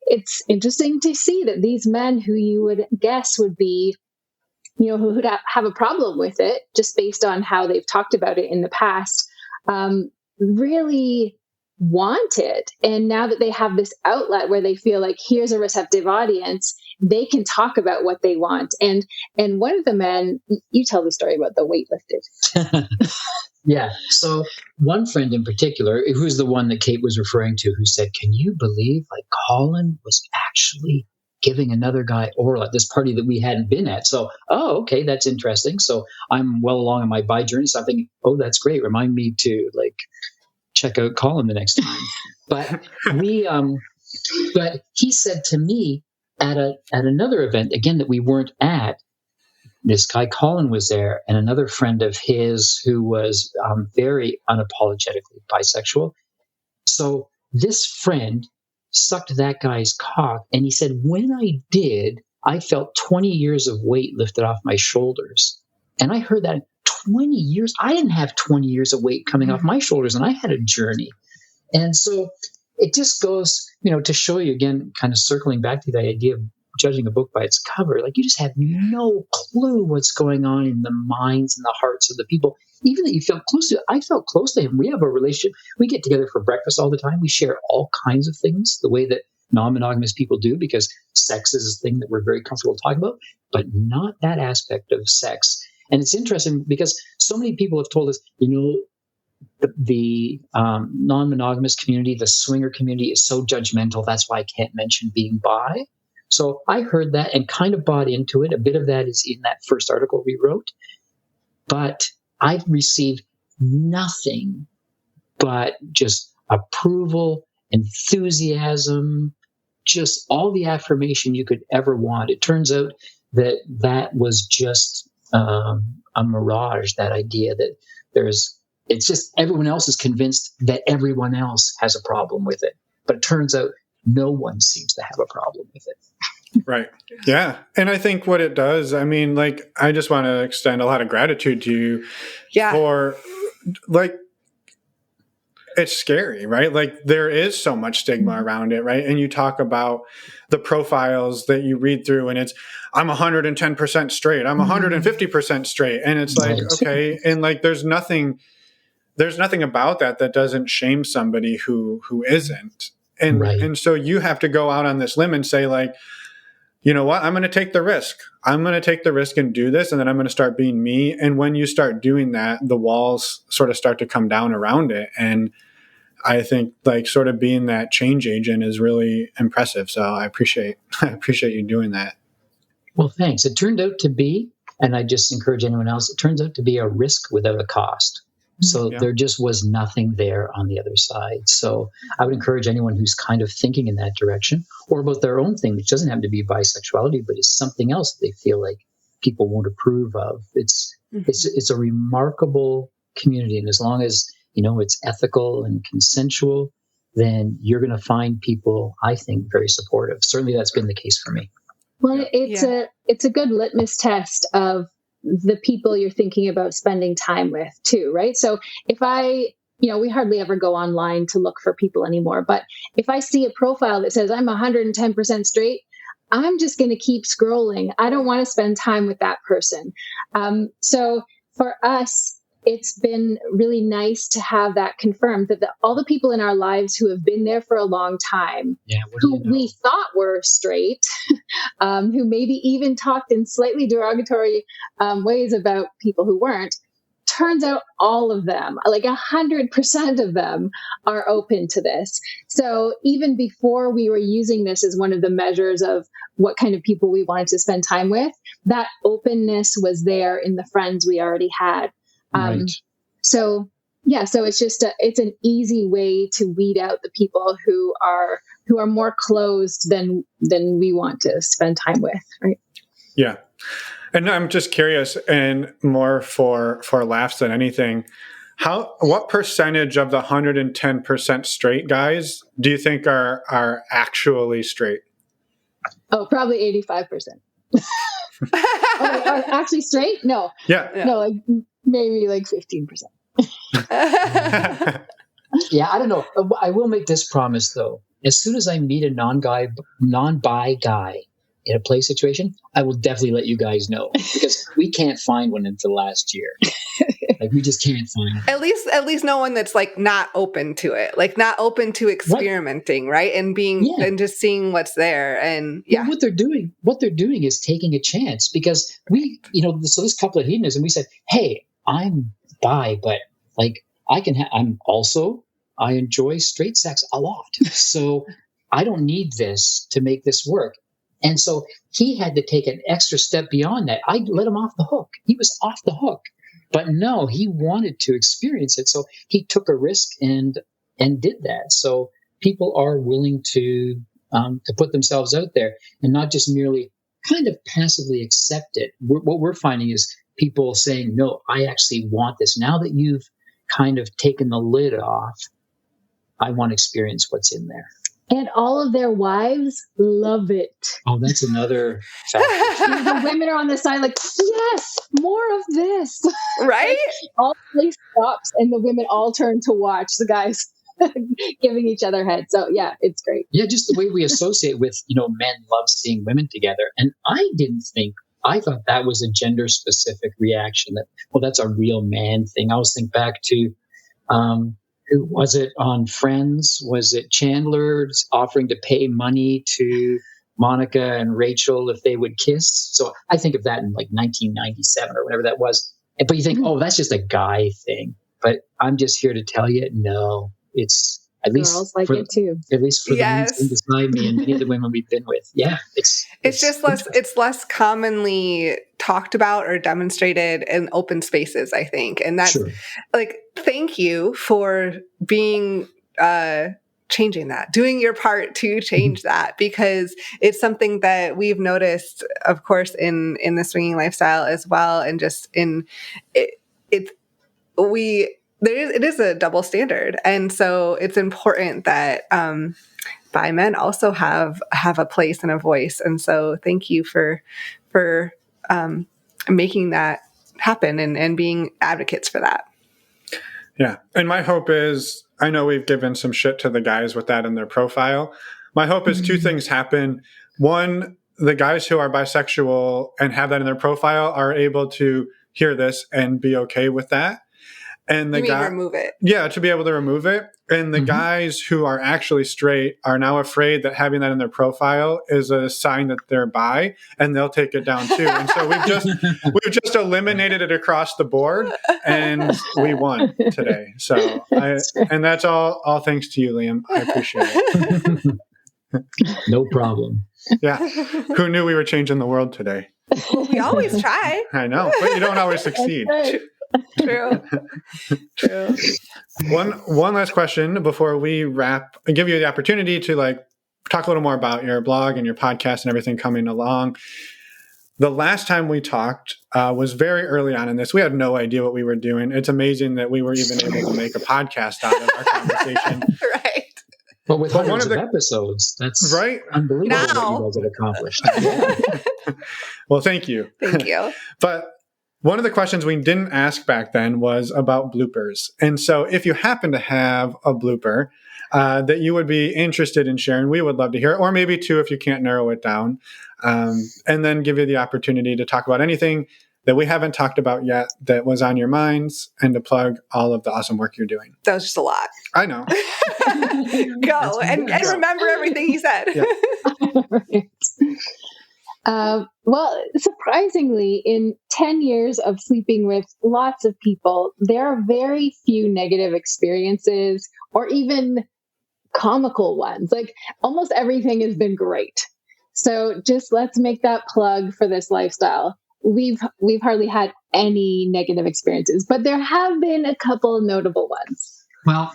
it's interesting to see that these men who you would guess would be, who would have a problem with it just based on how they've talked about it in the past, really want it. And now that they have this outlet where they feel like here's a receptive audience, they can talk about what they want. And one of the men, you tell the story about the weight lifted. Yeah. So one friend in particular, who's the one that Kate was referring to, who said, can you believe like Colin was actually giving another guy oral at this party that we hadn't been at? So, okay, that's interesting. So I'm well along on my bi journey. So I'm thinking, that's great. Remind me to like check out Colin the next time. But but he said to me at another event, again, that we weren't at, this guy Colin was there, and another friend of his who was very unapologetically bisexual. So this friend sucked that guy's cock, and he said, when I did, I felt 20 years of weight lifted off my shoulders. And I heard that 20 years. I didn't have 20 years of weight coming off my shoulders, and I had a journey. And so it just goes, to show you again, kind of circling back to the idea of judging a book by its cover. Like, you just have no clue what's going on in the minds and the hearts of the people, even that you felt close to. I felt close to him. We have a relationship. We get together for breakfast all the time. We share all kinds of things the way that non-monogamous people do, because sex is a thing that we're very comfortable talking about, but not that aspect of sex. And it's interesting because so many people have told us, the non-monogamous community, the swinger community is so judgmental. That's why I can't mention being bi. So I heard that and kind of bought into it. A bit of that is in that first article we wrote. But I've received nothing but just approval, enthusiasm, just all the affirmation you could ever want. It turns out that was just a mirage, that idea that it's just everyone else is convinced that everyone else has a problem with it. But it turns out no one seems to have a problem with it. Right. Yeah. And I think what it does, I just want to extend a lot of gratitude to you for, it's scary, right? Like, there is so much stigma around it, right? And you talk about the profiles that you read through, and it's, I'm 110% straight, I'm 150% straight. And it's like, okay. And like, there's nothing about that doesn't shame somebody who isn't. And and so you have to go out on this limb and say, like, you know what, I'm going to take the risk. I'm going to take the risk and do this. And then I'm going to start being me. And when you start doing that, the walls sort of start to come down around it. And I think like sort of being that change agent is really impressive. So I appreciate you doing that. Well, thanks. It turned out to be, and I just encourage anyone else, it turns out to be a risk without a cost. So there just was nothing there on the other side. So I would encourage anyone who's kind of thinking in that direction, or about their own thing, which doesn't have to be bisexuality, but is something else that they feel like people won't approve of. It's a remarkable community. And as long as, it's ethical and consensual, then you're going to find people, I think, very supportive. Certainly that's been the case for me. Well, it's a good litmus test of the people you're thinking about spending time with too, right? So if we hardly ever go online to look for people anymore, but if I see a profile that says I'm 110% straight, I'm just going to keep scrolling. I don't want to spend time with that person. So for us, it's been really nice to have that confirmed that all the people in our lives who have been there for a long time, who we thought were straight, who maybe even talked in slightly derogatory ways about people who weren't, turns out all of them, like 100% of them, are open to this. So even before we were using this as one of the measures of what kind of people we wanted to spend time with, that openness was there in the friends we already had. Right. So it's just it's an easy way to weed out the people who are more closed than we want to spend time with, right? Yeah. And I'm just curious, and more for laughs than anything, what percentage of the 110% straight guys do you think are actually straight? Oh, probably 85%. Are actually straight? No. Yeah. No, like maybe like 15%. Yeah, I don't know. I will make this promise though. As soon as I meet a non-bi guy in a play situation, I will definitely let you guys know, because we can't find one until last year. Like, we just can't find one. At least no one that's like not open to it, like not open to experimenting, right? And being and just seeing what's there. And Well, what they're doing is taking a chance, because we, so this couple of hedonism, we said, hey, I'm bi, but like I enjoy straight sex a lot. So I don't need this to make this work. And so he had to take an extra step beyond that. I let him off the hook. He was off the hook. But no, he wanted to experience it. So he took a risk and did that. So people are willing to put themselves out there and not just merely kind of passively accept it. What we're finding is people saying, no, I actually want this. Now that you've kind of taken the lid off, I want to experience what's in there. And all of their wives love it. Oh, that's another factor. The women are on the side like, yes, more of this. Right? All the place stops and the women all turn to watch the guys giving each other head. So yeah, it's great. Yeah, just the way we associate with, men love seeing women together. And I thought that was a gender specific reaction, that, well, that's a real man thing. I always think back to, who was it on Friends? Was it Chandler's offering to pay money to Monica and Rachel if they would kiss? So I think of that in like 1997 or whatever that was. But you think, oh, that's just a guy thing. But I'm just here to tell you, no, it's at least girls like it too. At least for the men beside me and many of the women we've been with. Yeah, it's just less commonly talked about or demonstrated in open spaces, I think. And that's like, thank you for being changing that, doing your part to change that, because it's something that we've noticed, of course, in the swinging lifestyle as well, and just in it is a double standard, and so it's important that bi men also have a place and a voice. And so thank you for making that happen and being advocates for that. Yeah. And my hope is, I know we've given some shit to the guys with that in their profile. My hope is two things happen. One, the guys who are bisexual and have that in their profile are able to hear this and be okay with that. And the guy remove it. Yeah, to be able to remove it. And the guys who are actually straight are now afraid that having that in their profile is a sign that they're bi, and they'll take it down too. And so we've just eliminated it across the board, and we won today. So and that's all thanks to you, Liam. I appreciate it. No problem. Yeah. Who knew we were changing the world today? We always try. I know, but you don't always succeed. True. One last question before we wrap and give you the opportunity to talk a little more about your blog and your podcast and everything coming along. The last time we talked was very early on in this. We had no idea what we were doing. It's amazing that we were even able to make a podcast out of our conversation. Right. But with hundreds of episodes, that's unbelievable what you guys have accomplished. Yeah. Well, thank you. Thank you. But one of the questions we didn't ask back then was about bloopers. And so if you happen to have a blooper, that you would be interested in sharing. We would love to hear it, or maybe two if you can't narrow it down, and then give you the opportunity to talk about anything that we haven't talked about yet that was on your minds, and to plug all of the awesome work you're doing. That was just a lot. I know. Go and remember everything he said. Well, surprisingly, in 10 years of sleeping with lots of people, there are very few negative experiences or even comical ones. Like almost everything has been great. So just let's make that plug for this lifestyle. We've hardly had any negative experiences, but there have been a couple notable ones. Well,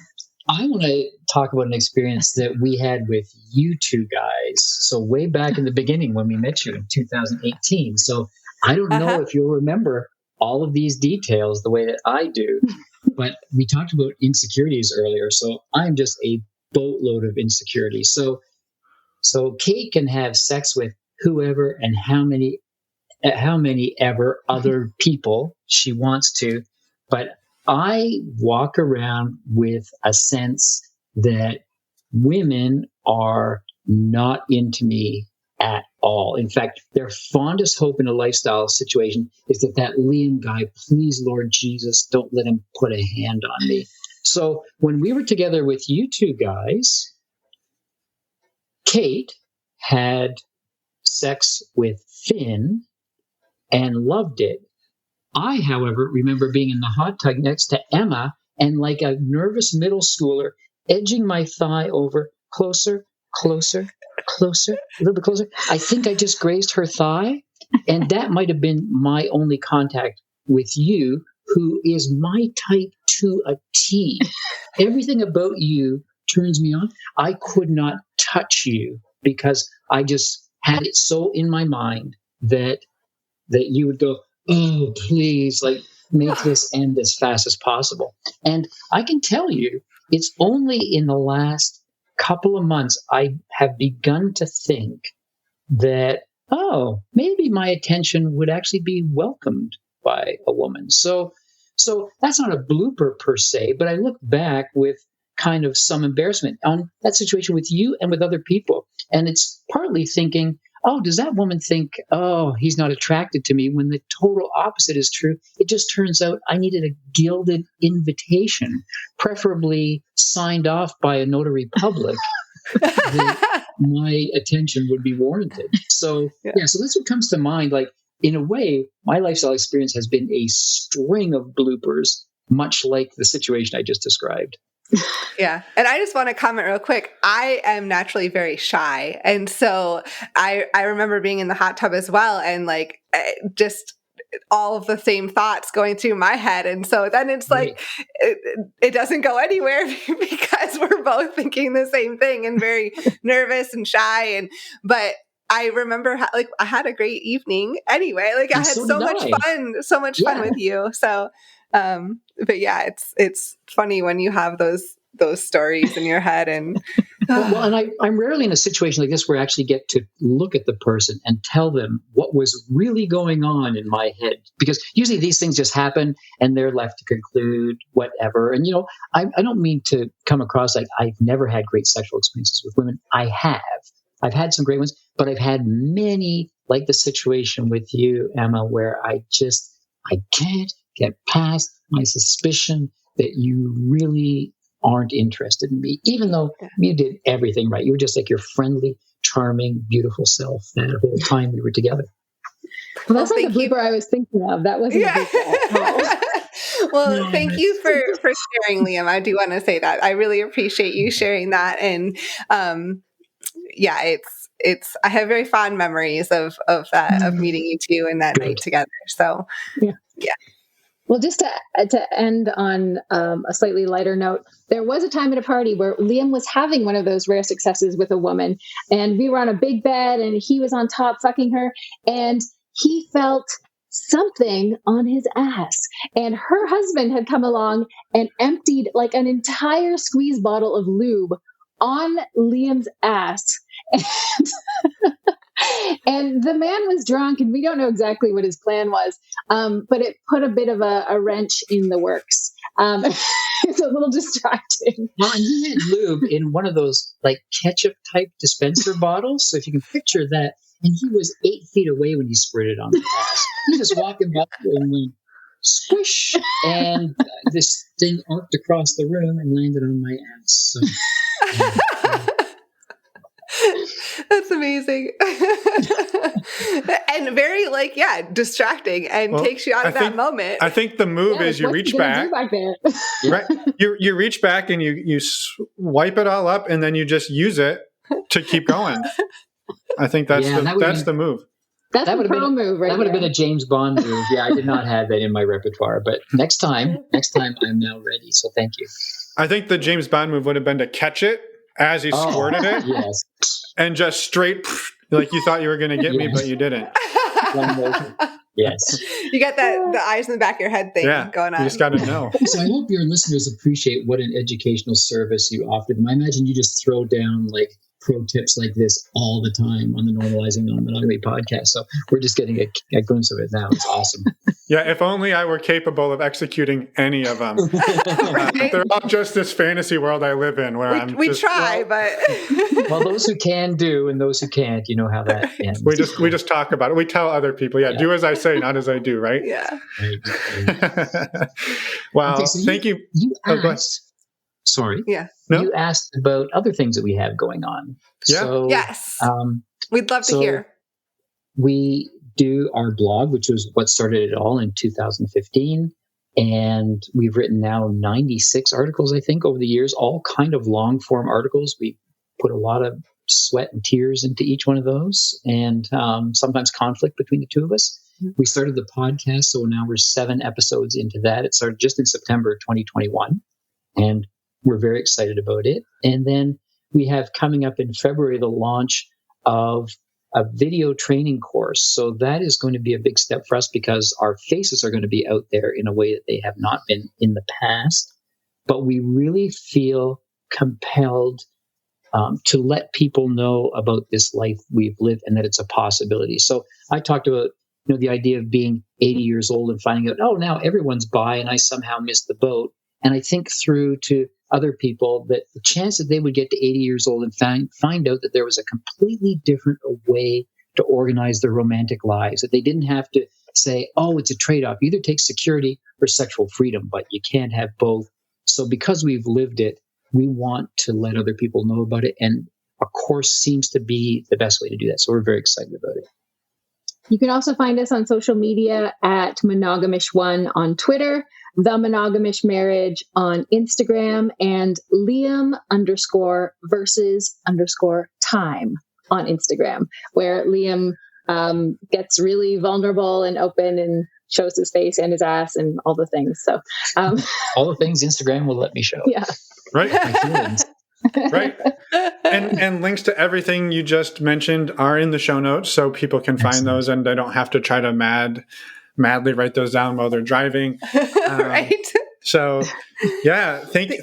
I want to talk about an experience that we had with you two guys. So way back in the beginning when we met you in 2018. So I don't know if you'll remember all of these details the way that I do, but we talked about insecurities earlier. So I'm just a boatload of insecurity. So Kate can have sex with whoever and how many ever other people she wants to, but I walk around with a sense that women are not into me at all. In fact, their fondest hope in a lifestyle situation is that Liam guy, please, Lord Jesus, don't let him put a hand on me. So when we were together with you two guys, Kate had sex with Finn and loved it. I, however, remember being in the hot tub next to Emma and like a nervous middle schooler, edging my thigh over closer, a little bit closer. I think I just grazed her thigh. And that might have been my only contact with you, who is my type to a T. Everything about you turns me on. I could not touch you because I just had it so in my mind that you would go, oh, please, like, make this end as fast as possible. And I can tell you, it's only in the last couple of months I have begun to think that, oh, maybe my attention would actually be welcomed by a woman. So that's not a blooper per se, but I look back with kind of some embarrassment on that situation with you and with other people. And it's partly thinking, oh, does that woman think, oh, he's not attracted to me, when the total opposite is true? It just turns out I needed a gilded invitation, preferably signed off by a notary public, that my attention would be warranted. So, so that's what comes to mind. Like, in a way, my lifestyle experience has been a string of bloopers, much like the situation I just described. Yeah. And I just want to comment real quick. I am naturally very shy. And so I remember being in the hot tub as well, and like just all of the same thoughts going through my head. And so then it's like, it doesn't go anywhere because we're both thinking the same thing and very nervous and shy. But I remember I had a great evening anyway. Like, I had so much fun with you. So, but yeah, it's funny when you have those stories in your head. And and I'm rarely in a situation like this where I actually get to look at the person and tell them what was really going on in my head, because usually these things just happen and they're left to conclude whatever. And I don't mean to come across like I've never had great sexual experiences with women. I've had some great ones, but I've had many, like the situation with you, Emma, where I can't get past my suspicion that you really aren't interested in me, even though you did everything right. You were just like your friendly, charming, beautiful self that whole time we were together. Well, that's not the blooper I was thinking of. That wasn't a blooper. Well, thank you for sharing, Liam. I do want to say that. I really appreciate you sharing that. And it's I have very fond memories of that, of meeting you two and that night together. So yeah. Well, just to end on a slightly lighter note, there was a time at a party where Liam was having one of those rare successes with a woman, and we were on a big bed and he was on top fucking her, and he felt something on his ass, and her husband had come along and emptied like an entire squeeze bottle of lube on Liam's ass. And the man was drunk, and we don't know exactly what his plan was, but it put a bit of a wrench in the works. It's a little distracting. Well, and he had lube in one of those like ketchup type dispenser bottles. So if you can picture that, and he was 8 feet away when he squirted on the ass. He just walking by and went squish, and this thing arced across the room and landed on my ass. So, That's amazing. And very distracting and takes you out of that moment. I think the move is you reach back. Right. You reach back and you wipe it all up and then you just use it to keep going. I think that's the move. That's a pro move, right? That would have been a James Bond move. Yeah, I did not have that in my repertoire, but next time I'm now ready. So thank you. I think the James Bond move would have been to catch it as he squirted it. Yes. And just straight, like you thought you were going to get me, but you didn't. Yes. You got the eyes in the back of your head thing going on. You just got to know. So I hope your listeners appreciate what an educational service you offer them. I imagine you just throw down like pro tips like this all the time on the Normalizing Non-Monogamy podcast. So we're just getting a glimpse of it now. It's awesome. Yeah, if only I were capable of executing any of them. They're all just this fantasy world I live in where we try, but well, those who can do and those who can't, you know how that ends. We just talk about it. We tell other people, do as I say, not as I do, right? Yeah. Wow. Okay, so thank you. You asked, sorry. Yeah. No? You asked about other things that we have going on. Yeah. So, yes. We'd love to hear. We do our blog, which was what started it all in 2015. And we've written now 96 articles, I think, over the years, all kind of long form articles. We put a lot of sweat and tears into each one of those, and sometimes conflict between the two of us. We started the podcast, so now we're 7 episodes into that. It started just in September 2021, and we're very excited about it. And then we have coming up in February the launch of a video training course. So that is going to be a big step for us because our faces are going to be out there in a way that they have not been in the past. But we really feel compelled to let people know about this life we've lived and that it's a possibility. So I talked about the idea of being 80 years old and finding out, oh, now everyone's bi and I somehow missed the boat. And I think through to other people that the chance that they would get to 80 years old and find out that there was a completely different way to organize their romantic lives, that they didn't have to say, oh, it's a trade-off. You either take security or sexual freedom, but you can't have both. So because we've lived it, we want to let other people know about it. And a course seems to be the best way to do that. So we're very excited about it. You can also find us on social media at Monogamish1 on Twitter, The Monogamish Marriage on Instagram, and Liam_versus_time on Instagram, where Liam gets really vulnerable and open and shows his face and his ass and all the things. So all the things Instagram will let me show. Yeah. Right. Right. And links to everything you just mentioned are in the show notes, so people can find those and they don't have to try to madly write those down while they're driving. Right. So, yeah, thank you.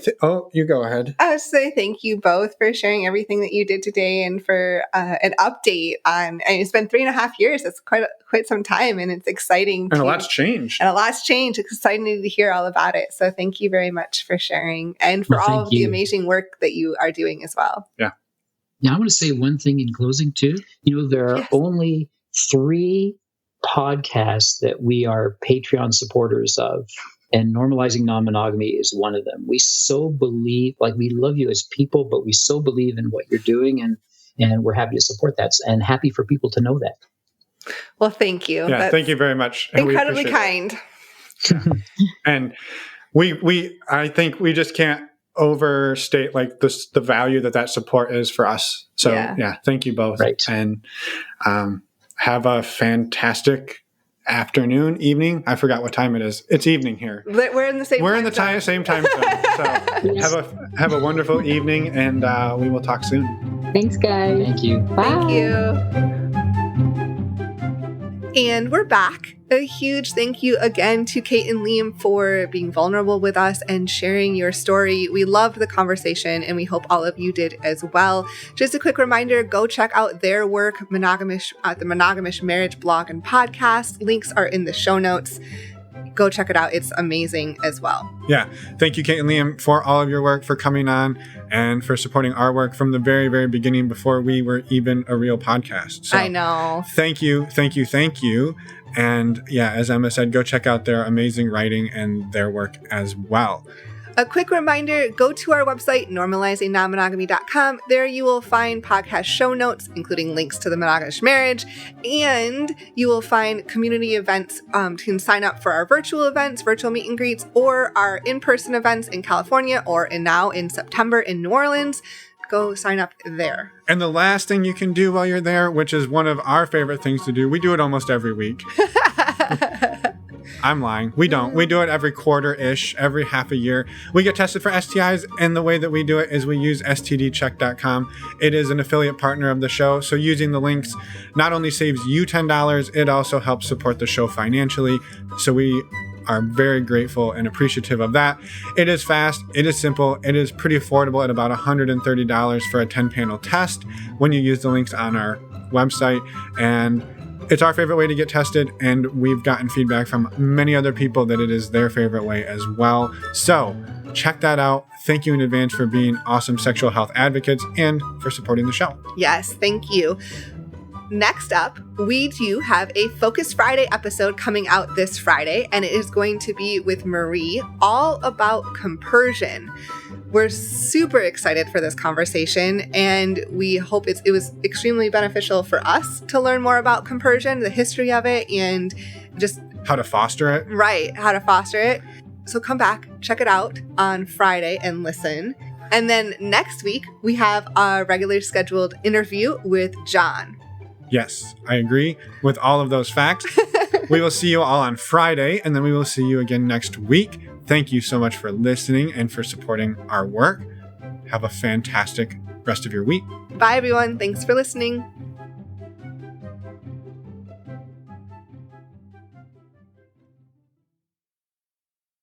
You go ahead. I would say thank you both for sharing everything that you did today and for an update on. And it's been 3.5 years. That's quite some time, and it's exciting. And a lot's changed. It's exciting to hear all about it. So thank you very much for sharing and for all of the amazing work that you are doing as well. Yeah. Now I want to say one thing in closing too. There are only 3 podcasts that we are Patreon supporters of. And Normalizing Non-Monogamy is one of them. We so believe, we love you as people, but we so believe in what you're doing, and we're happy to support that and happy for people to know that. Well, thank you. Yeah, thank you very much. Incredibly kind. And I think we just can't overstate the value that support is for us. So yeah thank you both. Right. And have a fantastic afternoon, evening. I forgot what time it is. It's evening here. We're in the same. We're in the same time zone. So have a wonderful evening, and we will talk soon. Thanks, guys. Thank you. Bye. Thank you. And we're back. A huge thank you again to Kate and Liam for being vulnerable with us and sharing your story. We loved the conversation, and we hope all of you did as well. Just a quick reminder, go check out their work, Monogamish, the Monogamish Marriage blog and podcast. Links are in the show notes. go check it out. It's amazing as well. Yeah. Thank you, Kate and Liam, for all of your work, for coming on, and for supporting our work from the very, very beginning before we were even a real podcast. So, I know. Thank you. Thank you. Thank you. And yeah, as Emma said, go check out their amazing writing and their work as well. A quick reminder, go to our website, normalizingnonmonogamy.com. There you will find podcast show notes, including links to the Monogamish marriage, and you will find community events. You can sign up for our virtual events, virtual meet and greets, or our in-person events in California, or now in September in New Orleans. Go sign up there. And the last thing you can do while you're there, which is one of our favorite things to do, we do it almost every week. I'm lying. We don't. We do it every quarter-ish, every half a year. We get tested for STIs, and the way that we do it is we use stdcheck.com. It is an affiliate partner of the show, so using the links not only saves you $10, it also helps support the show financially. So we are very grateful and appreciative of that. It is fast. It is simple. It is pretty affordable at about $130 for a 10-panel test when you use the links on our website. And it's our favorite way to get tested, and we've gotten feedback from many other people that it is their favorite way as well. So check that out. Thank you in advance for being awesome sexual health advocates and for supporting the show. Yes, thank you. Next up, we do have a Focus Friday episode coming out this Friday, and it is going to be with Marie, all about compersion. We're super excited for this conversation, and we hope it was extremely beneficial for us to learn more about compersion, the history of it, and just how to foster it. Right, how to foster it. So come back, check it out on Friday and listen. And then next week, we have our regularly scheduled interview with John. Yes, I agree with all of those facts. We will see you all on Friday, and then we will see you again next week. Thank you so much for listening and for supporting our work. Have a fantastic rest of your week. Bye, everyone. Thanks for listening.